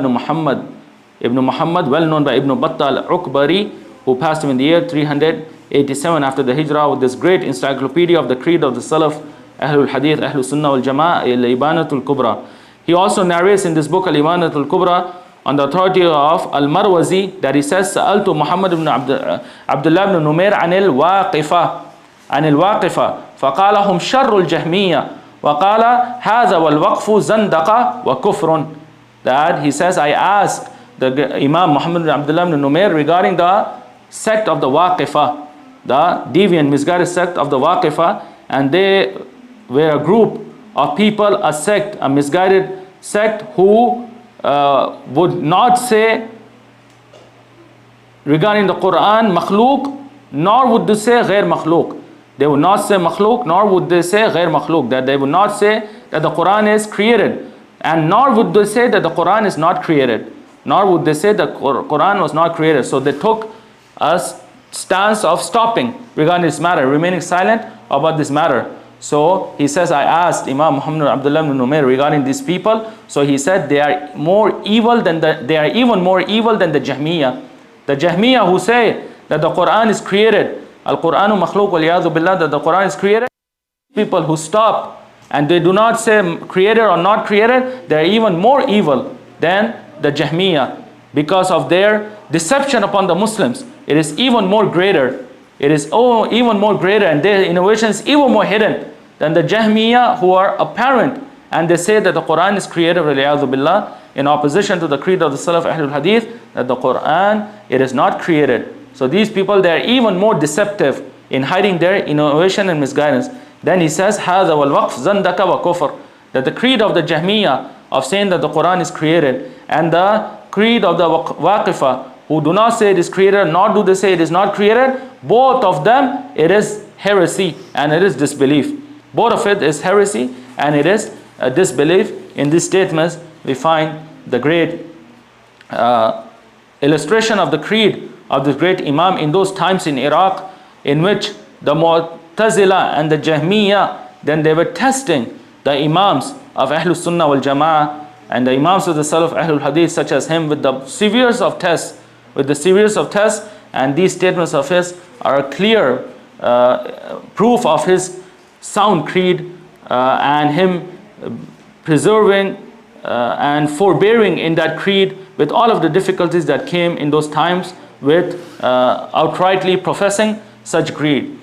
ibn Muhammad, well known by Ibn Battah al-Ukbari, who passed him in the year 387 after the Hijrah, with this great encyclopedia of the creed of the Salaf, Ahlul Hadith, Ahlul Sunnah wal Jama'ah, Al-Ibanatul-Kubra. He also narrates in this book Al-Ibanatul-Kubra on the authority of al-Marwazi that he says, Sa'altu Muhammad bin Abdullah ibn Numair anil waqifah faqala hum sharrul jahmiyya wa qala hadha wal waqfu zandaqa wa kufrun. That he says, I asked the Imam Muhammad bin Abdullah ibn Numair regarding the sect of the Waqifah, the deviant, misguided sect of the Waqifah, and they were a group of people, a sect, a misguided sect who would not say regarding the Quran makhluk, nor would they say ghair makhluk. They would not say makhluk, nor would they say ghair makhluk. That they would not say that the Quran is created, and nor would they say that the Quran is not created. Nor would they say the Quran was not created. So they took us stance of stopping regarding this matter, remaining silent about this matter. So he says, I asked Imam Muhammad bin Numair regarding these people. So he said they are more evil than they are even more evil than the Jahmiyyah. The Jahmiyyah who say that the Quran is created, al-Quranu makhluq wal-yadhu billah, that the Quran is created. People who stop and they do not say created or not created, they are even more evil than the Jahmiyyah because of their deception upon the Muslims. It is even more greater. It is even more greater, and their innovation is even more hidden than the Jahmiyyah who are apparent and they say that the Quran is created billah, in opposition to the creed of the Salaf Ahle-Hadith, that the Quran, it is not created. So these people, they are even more deceptive in hiding their innovation and misguidance. Then he says, هذا والوقف زندك وكفر, that the creed of the Jahmiyyah of saying that the Quran is created and the creed of the Waqifah who do not say it is created nor do they say it is not created, both of them, it is heresy and it is disbelief. Both of it is heresy and it is a disbelief. In these statements we find the great illustration of the creed of this great Imam in those times in Iraq, in which the Mu'tazila and the Jahmiyyah, then they were testing the Imams of Ahlul Sunnah wal Jama'ah and the Imams of the Salaf Ahlul Hadith such as him with the severest of tests, and these statements of his are a clear proof of his sound creed and him preserving and forbearing in that creed with all of the difficulties that came in those times with outrightly professing such creed.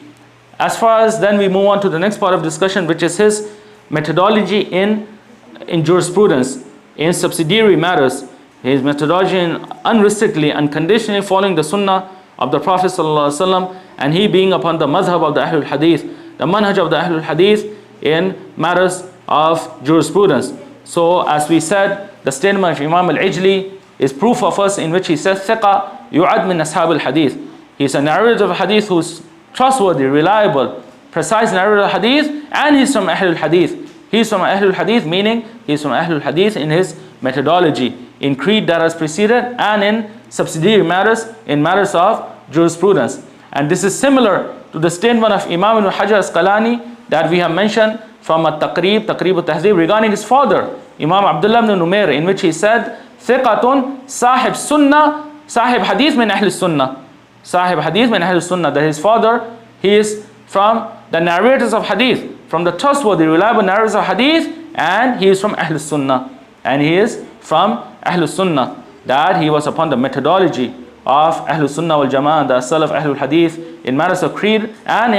As far as then we move on to the next part of discussion, which is his methodology in jurisprudence, in subsidiary matters, his methodology in unrestrictedly, unconditionally following the sunnah of the Prophet ﷺ, and he being upon the madhab of the Ahlul Hadith, the manhaj of the Ahlul Hadith in matters of jurisprudence. So as we said, the statement of Imam al-Ijli is proof of us, in which he says, ثقة يعد من أصحاب الحديث. He is a narrator of hadith who's trustworthy, reliable, precise narrator of hadith, and he's from Ahlul Hadith. He's from Ahlul Hadith, meaning he's from Ahlul Hadith in his methodology, in creed that has preceded, and in subsidiary matters, in matters of jurisprudence. And this is similar to the statement of Imam Ibn Hajar Asqalani that we have mentioned from Taqdimatul-Marifah regarding his father, Imam Abdullah ibn Numair, in which he said, ثقة صاحب sunnah, صاحب hadith min ahl sunnah, صاحب hadith min ahl sunnah, that his father, he is from the narrators of hadith, from the trustworthy, reliable narrators of hadith, and he is from Ahl Sunnah, and he is from Ahl Sunnah, that he was upon the methodology of Ahl Sunnah wal Jama'ah, the Salaf Ahlul Hadith, in matters of creed and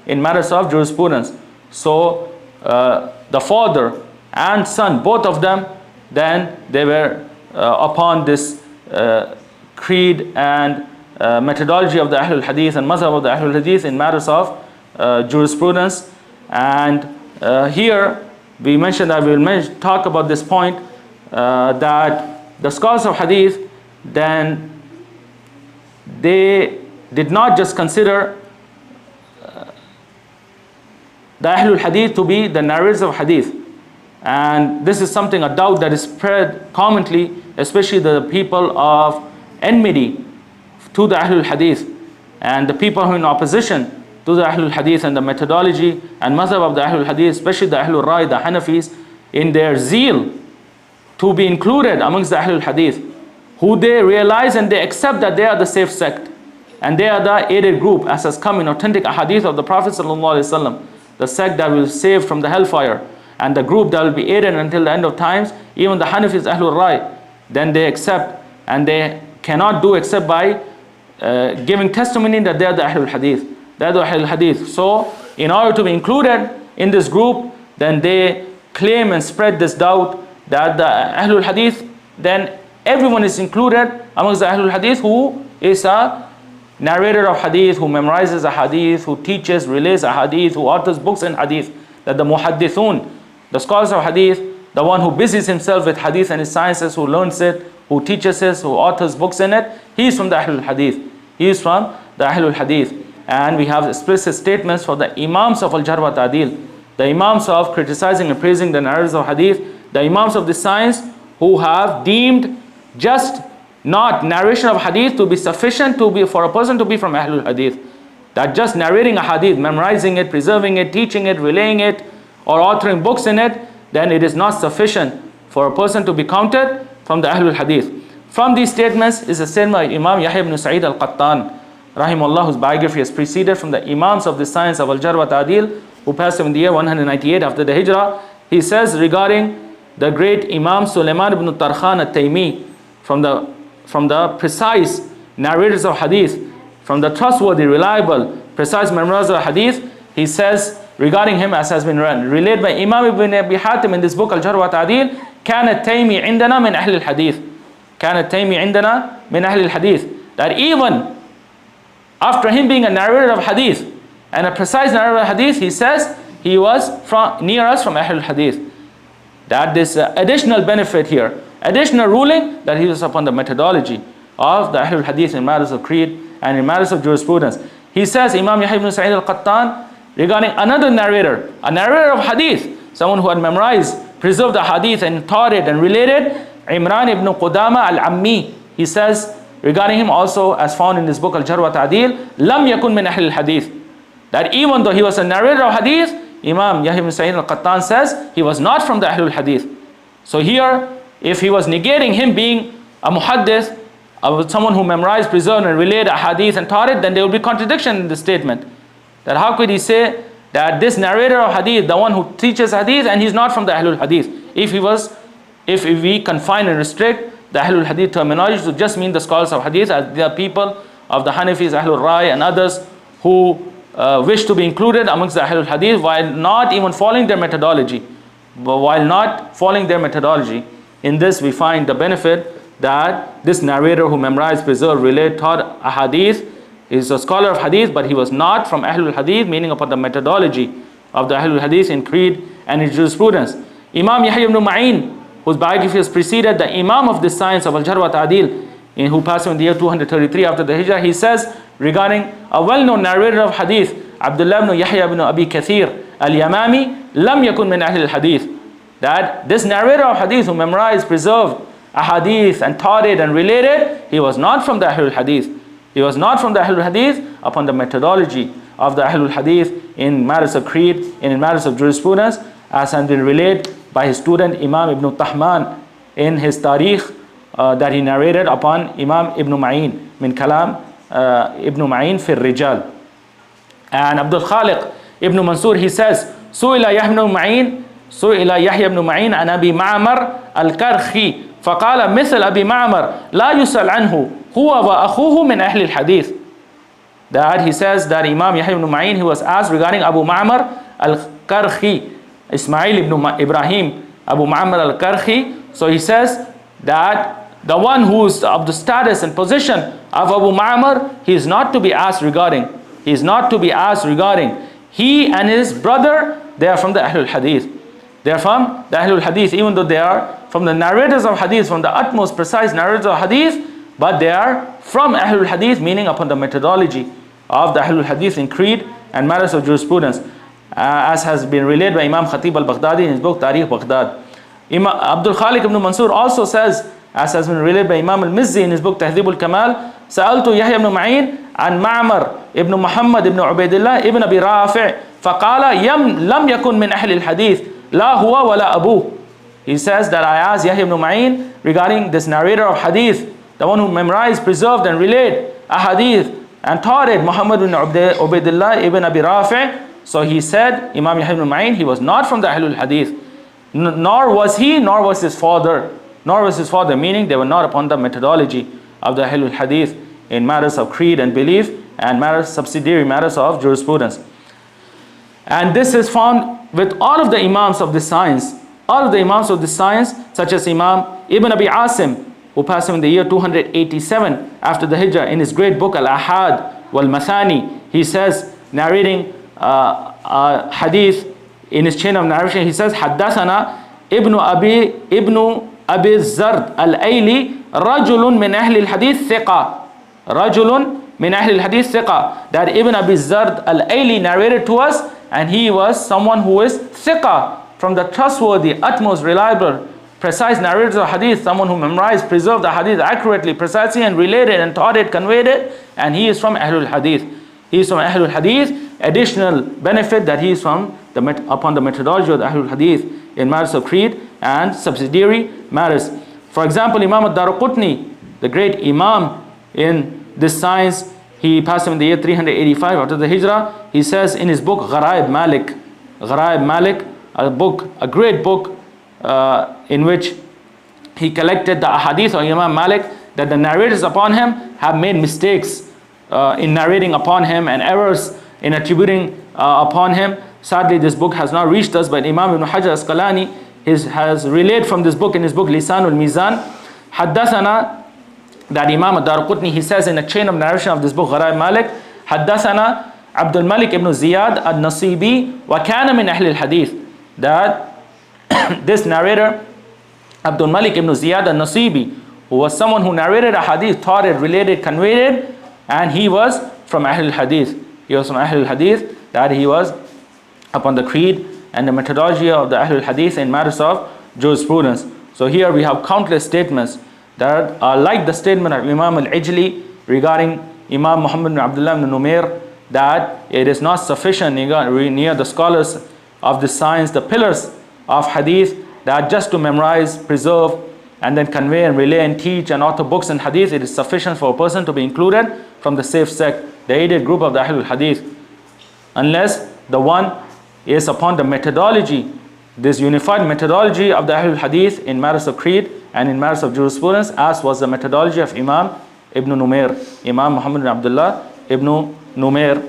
in matters of jurisprudence. So the father and son, both of them, then they were upon this creed and methodology of the Ahlul Hadith and mazhab of the Ahlul Hadith in matters of jurisprudence. And here we mentioned that we will talk about this point, that the scholars of hadith, then they did not just consider the Ahlul Hadith to be the narrators of hadith. And this is something, a doubt that is spread commonly, especially the people of enmity to the Ahlul Hadith and the people who are in opposition to the Ahlul Hadith and the methodology and madhab of the Ahlul Hadith, especially the Ahlul Rai, the Hanafis, in their zeal to be included amongst the Ahlul Hadith, who they realize and they accept that they are the safe sect and they are the aided group, as has come in authentic ahadith of the Prophet ﷺ, the sect that will save from the hellfire and the group that will be aided until the end of times. Even the Hanafis, Ahlul Rai, then they accept, and they cannot do except by giving testimony that they are the Ahlul Hadith. They are the Ahlul Hadith. So in order to be included in this group, then they claim and spread this doubt that the Ahlul Hadith, then everyone is included amongst the Ahlul Hadith who is a narrator of hadith, who memorizes a hadith, who teaches, relays a hadith, who authors books in hadith. That the Muhaddithun, the scholars of hadith, the one who busies himself with hadith and his sciences, who learns it, who teaches it, who authors books in it, he is from the Ahlul Hadith. He is from the Ahlul Hadith. And we have explicit statements for the Imams of al-Jarh wat-Tadeel, the Imams of criticizing and praising the narrators of hadith, the Imams of the science who have deemed just not narration of hadith to be sufficient for a person to be from Ahlul-Hadith. That just narrating a hadith, memorizing it, preserving it, teaching it, relaying it, or authoring books in it, then it is not sufficient for a person to be counted from the Ahlul-Hadith. From these statements is a statement of Imam Yahya ibn Sa'id al-Qattan, rahimahullah, whose biography is preceded from the Imams of the science of al-Jarh wat-Tadeel, who passed away in the year 198 after the Hijrah. He says regarding the great Imam Sulaiman ibn Tarkhan al-Taymi, from the precise narrators of hadith, from the trustworthy, reliable, precise memorizers of hadith, he says regarding him, as has been relayed by Imam Ibn Abi Hatim in this book al-Jarh wat-Tadeel, كان التيمي عندنا من أهل الحديث. كان التيمي عندنا من أهل الحديث. That even after him being a narrator of hadith and a precise narrator of hadith, he says he was near us from Ahlul Hadith. That this additional benefit here, additional ruling, that he was upon the methodology of the Ahlul Hadith in matters of creed and in matters of jurisprudence. He says, Imam Yahya ibn Sa'id al-Qattan, regarding another narrator, a narrator of hadith, someone who had memorized, preserved the hadith and taught it and related, Imran ibn Qudama al-Ammi, he says regarding him also, as found in this book al-Jarh wat-Tadeel, lam yakun min ahl al-hadith. That even though he was a narrator of hadith, Imam Yahya ibn Sa'id al-Qattan says he was not from the Ahlul Hadith. So here, if he was negating him being a muhaddith, someone who memorized, preserved and relayed a hadith and taught it, then there would be contradiction in the statement. That how could he say that this narrator of hadith, the one who teaches hadith, and he's not from the Ahlul Hadith? If we confine and restrict the Ahlul Hadith terminology to just mean the scholars of hadith, as the people of the Hanafis, Ahlul Rai and others who wish to be included amongst the Ahlul Hadith while not even following their methodology. But while not following their methodology, in this we find the benefit that this narrator who memorized, preserved, relayed, taught a hadith is a scholar of hadith, but he was not from Ahlul Hadith, meaning upon the methodology of the Ahlul Hadith in creed and in jurisprudence. Imam Yahya ibn Ma'in, whose biography has preceded the Imam of this science of al-Jarh wat-Tadeel, who passed in the year 233 after the Hijrah, he says regarding a well-known narrator of hadith, Abdullah ibn Yahya ibn Abi Kathir al-Yamami, lam yakun min ahl al-hadith. That this narrator of hadith who memorized, preserved a hadith and taught it and related, he was not from the Ahlul Hadith. He was not from the Ahlul Hadith upon the methodology of the Ahlul Hadith in matters of creed and in matters of jurisprudence, as has been relayed by his student Imam Ibn Tahman in his Tarikh that he narrated upon Imam Ibn Ma'in min Kalam Ibn Ma'in fi Rijal. And Abdul Khaliq Ibn Mansur, he says, Su'ila Yahya ibn Ma'in an Abi Ma'mar al-Karhi فقال مثل أبي معمر لا يسأل عنه هو وأخوه من أهل الحديث. That he says that Imam Yahya ibn Ma'in, he was asked regarding Abu Ma'mar al-Karhi, Ismail ibn Ibrahim Abu Ma'mar al-Karhi. So he says that the one who is of the status and position of Abu Ma'mar, he is not to be asked regarding. He is not to be asked regarding. He and his brother, they are from the Ahlul Hadith. They are from the Ahlul Hadith, even though they are from the narrators of Hadith, from the utmost precise narrators of Hadith, but they are from Ahlul Hadith, meaning upon the methodology of the Ahlul Hadith in creed and matters of jurisprudence, as has been relayed by Imam Khatib al-Baghdadi in his book Tarikh Baghdad. Imam Abdul Khaliq ibn Mansur also says, as has been relayed by Imam al-Mizzi in his book Tahdhib al-Kamal, سألت يحيى بن معين عن معمر ابن محمد ابن عبيد الله ابن أبي رافع فقال لم يكن من أهل الحديث لا هو ولا أبوه. He says that I asked Yahya ibn Ma'in regarding this narrator of hadith, the one who memorized, preserved and relayed a hadith and taught it, Muhammad bin Ubaidillah ibn Abi Rafi'. So he said, Imam Yahya ibn Ma'in, he was not from the Ahlul Hadith, nor was his father, meaning they were not upon the methodology of the Ahlul Hadith in matters of creed and belief and subsidiary matters of jurisprudence. And this is found with all of the Imams of this science. All of the Imams of this science, such as Imam Ibn Abi Asim, who passed in the year 287 after the Hijrah, in his great book Al-Ahad wal-Mathani, he says, narrating hadith in his chain of narration, he says, Haddathana Ibn Abi Zard al-Ayli rajulun min ahli al-hadith thiqa. Rajulun min ahli al-hadith thiqa. That Ibn Abi Zard al-Ayli narrated to us, and he was someone who is thiqa, from the trustworthy, utmost reliable, precise narrators of hadith, someone who memorized, preserved the hadith accurately, precisely, and related and taught it, conveyed it, and he is from Ahlul Hadith. He is from Ahlul Hadith. Additional benefit that he is from upon the methodology of the Ahlul Hadith in matters of creed and subsidiary matters. For example, Imam al-Darqutni, the great Imam in this science, he passed away in the year 385 after the Hijrah. He says in his book Gharaib Malik, a great book in which he collected the ahadith of Imam Malik, that the narrators upon him have made mistakes in narrating upon him and errors in attributing upon him. Sadly, this book has not reached us, but Imam Ibn Hajar Asqalani has relayed from this book in his book Lisanul Mizan, Haddathana, that Imam al-Darqutni, he says in a chain of narration of this book Gharaib Malik, Haddathana Abdul Malik ibn Ziyad al-Nasibi wa kana min Ahl al-Hadith, that this narrator Abdul Malik ibn Ziyad al-Nasibi, who was someone who narrated a hadith, taught it, related, conveyed it, and he was from Ahl al-Hadith. He was from Ahl al-Hadith, that he was upon the creed and the methodology of the Ahl al-Hadith in matters of jurisprudence. So here we have countless statements that are like the statement of Imam al-Ijli regarding Imam Muhammad bin Abdullah ibn Numair, that it is not sufficient near the scholars of the science, the pillars of hadith, that just to memorize, preserve, and then convey and relay and teach and author books in hadith, it is sufficient for a person to be included from the safe sect, the aided group of the Ahlul Hadith, unless the one is upon the methodology, this unified methodology of the Ahlul Hadith in matters of creed and in matters of jurisprudence, as was the methodology of Imam Ibn Numair, Imam Muhammad bin Abdullah Ibn Numair.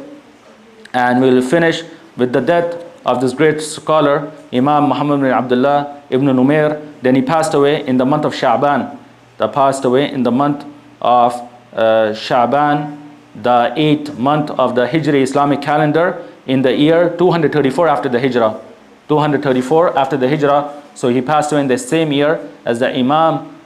And we will finish with the death of this great scholar, Imam Muhammad bin Abdullah Ibn Numair. Then he passed away in the month of Sha'ban. He passed away in the month of Sha'ban, the 8th month of the Hijri Islamic calendar, in the year 234 after the Hijrah. 234 after the Hijrah. So he passed away in the same year as the Imam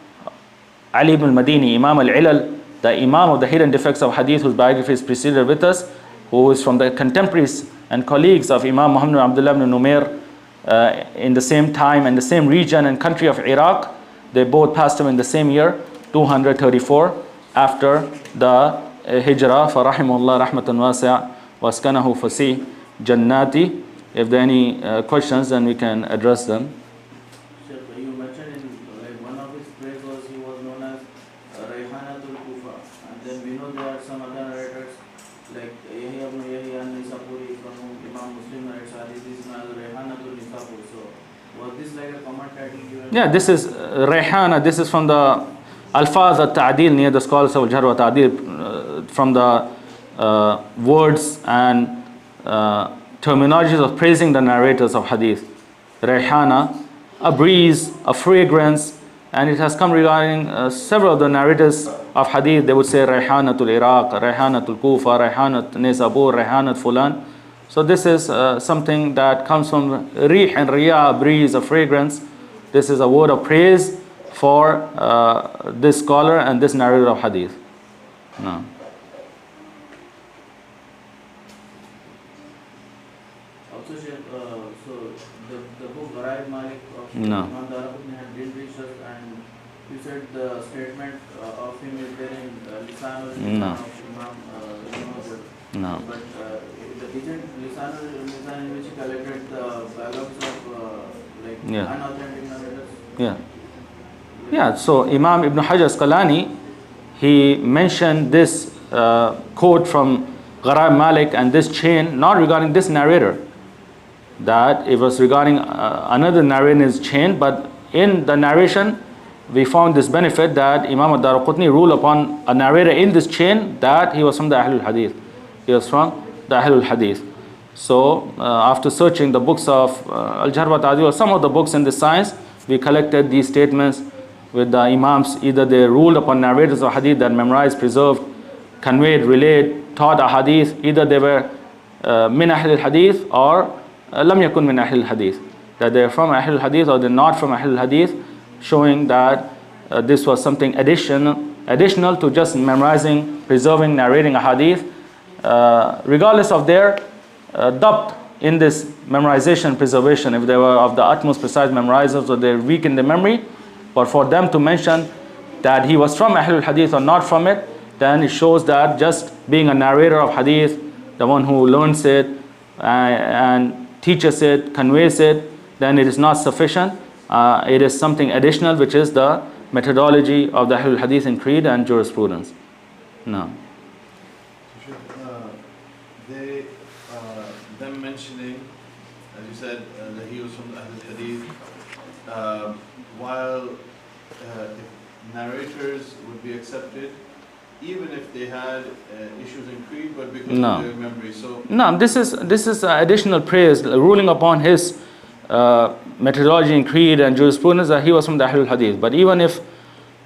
Ali ibn al-Madini, Imam al-Ilal, the Imam of the hidden defects of hadith, whose biography is preceded with us, who is from the contemporaries and colleagues of Imam Muhammad bin Abdullah ibn Numair in the same time and the same region and country of Iraq. They both passed away in the same year, 234 after the Hijrah. فَرَحِمُهُ اللَّهُ رَحْمَةً وَاسِعَةً وَاسْكَنَهُ فَسِيحَ جَنَّاتِ. If there are any questions, then we can address them. You mentioned in one of his plays was he was known as Rayhanatul Kufa, and then we know there are some other narrators like Yahya ibn Yahya an-Nisapuri, from whom Imam Muslim narrates hadith, is known as Rayhanatul Nisapur. So was this like a common title given? Yeah, this is Rayhana. This is from the Alfaz al-Tadeel, near the scholars of al-Jarh wat-Tadeel, from the words and terminologies of praising the narrators of hadith. Rayhana, a breeze, a fragrance, and it has come regarding several of the narrators of hadith. They would say Rayhanatul Iraq, Rayhanatul Kufa, Rayhanat Nisabur, Rayhanat Fulan. So this is something that comes from Rih and Riyah, a breeze, a fragrance. This is a word of praise for this scholar and this narrator of hadith. No. So the book Gharaib Malik of No. Imam Darqutni didn't reach us, and you said the statement of him is there in Lisan No. of Imam No. but isn't Lisan in which he collected the biographies of Yeah. unauthentic narrators? Yeah. Yeah, so Imam Ibn Hajar Asqalani, he mentioned this quote from Gharaib Malik and this chain, not regarding this narrator, that it was regarding another narrator in his chain, but in the narration we found this benefit that Imam al-Darqutni ruled upon a narrator in this chain that he was from the Ahlul Hadith. He was from the Ahlul Hadith. So after searching the books of al-Jarh wat-Tadeel, or some of the books in this science, we collected these statements with the Imams. Either they ruled upon narrators of hadith that memorized, preserved, conveyed, relayed, taught a hadith. Either they were min Ahl al-Hadith or lam yakun min Ahl al-Hadith, that they are from Ahl al-Hadith or they're not from Ahl al-Hadith, showing that this was something additional to just memorizing, preserving, narrating a hadith, regardless of their dabt in this memorization, preservation. If they were of the utmost precise memorizers or they're weak in their memory, But for them to mention that he was from Ahlul-Hadith or not from it, then it shows that just being a narrator of Hadith, the one who learns it and teaches it, conveys it, then it is not sufficient. It is something additional, which is the methodology of the Ahlul-Hadith in creed and jurisprudence. No. Them mentioning, as you said, that he was from the Ahle-Hadith, while narrators would be accepted, even if they had issues in creed, but because of their memory. So no, this is additional praise, ruling upon his methodology in creed and jurisprudence, that he was from the Ahlul-Hadith. But even if,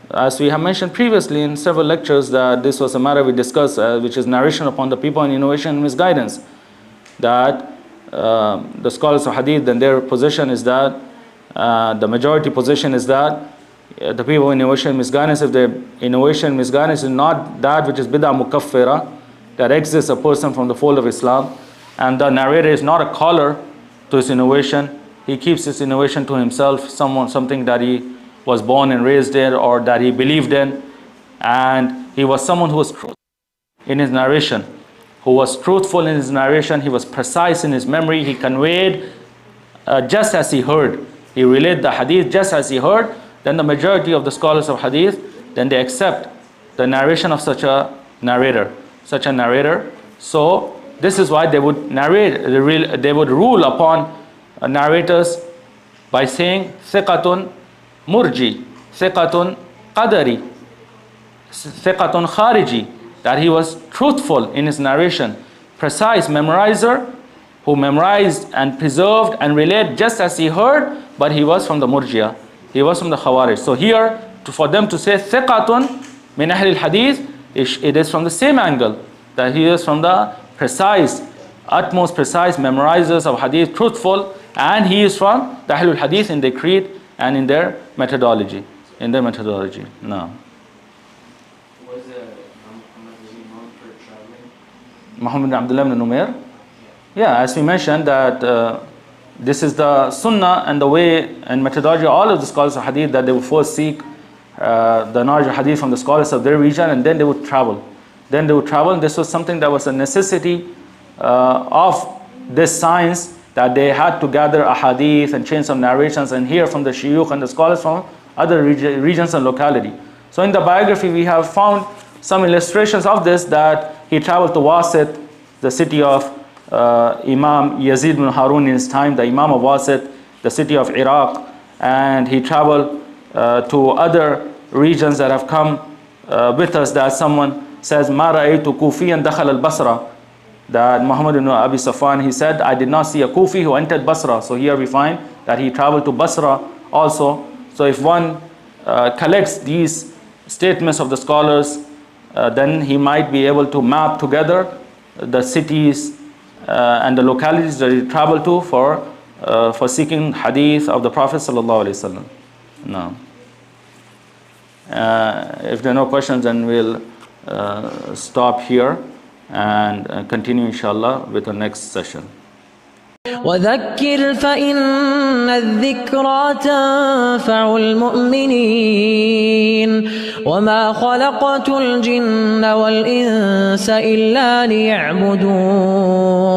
as we have mentioned previously in several lectures, that this was a matter we discussed, which is narration upon the people and innovation and misguidance, that the scholars of Hadith, then their position is that, the majority position is that the people in innovation and misguidance, if the innovation and misguidance is not that which is bid'ah mukaffira, that exits a person from the fold of Islam, and the narrator is not a caller to his innovation, he keeps his innovation to himself, something that he was born and raised in or that he believed in, and he was someone who was truthful in his narration, he was precise in his memory, he conveyed just as he heard, he relayed the hadith just as he heard, then the majority of the scholars of hadith, then they accept the narration of such a narrator. So this is why they would narrate, they would rule upon narrators by saying thiqatun murji, thiqatun qadari, thiqatun khariji, that he was truthful in his narration, precise memorizer, who memorized and preserved and relayed just as he heard, but he was from the murjia, he was from the khawarij. So here, for them to say thiqatun min ahlil hadith, it is from the same angle, that he is from the precise, utmost precise memorizers of hadith, truthful, and he is from the ahlul hadith in their creed and in their methodology. No. Was Muhammad known for traveling? Mohammed bin Numair? Yeah, as we mentioned that this is the sunnah and the way and methodology of all of the scholars of hadith, that they would first seek the knowledge of hadith from the scholars of their region, and then they would travel. And this was something that was a necessity of this science, that they had to gather a hadith and change some narrations and hear from the shuyukh and the scholars from other regions and locality. So in the biography we have found some illustrations of this, that he traveled to Wasit, the city of Imam Yazid bin Harun in his time, the Imam of Wasit, the city of Iraq, and he traveled to other regions that have come with us, that someone says, Ma ra'aytu Kufiyan dakhal al-Basra, that Muhammad bin Abi Hatim, he said, I did not see a Kufi who entered Basra. So here we find that he traveled to Basra also. So if one collects these statements of the scholars, then he might be able to map together the cities and the localities that he traveled to for seeking hadith of the Prophet sallallahu alaihi wasallam. No. If there are no questions, then we'll stop here and continue inshallah with the next session. وذكر فإن الذكرى تنفع المؤمنين وما خلقت الجن والإنس إلا ليعبدون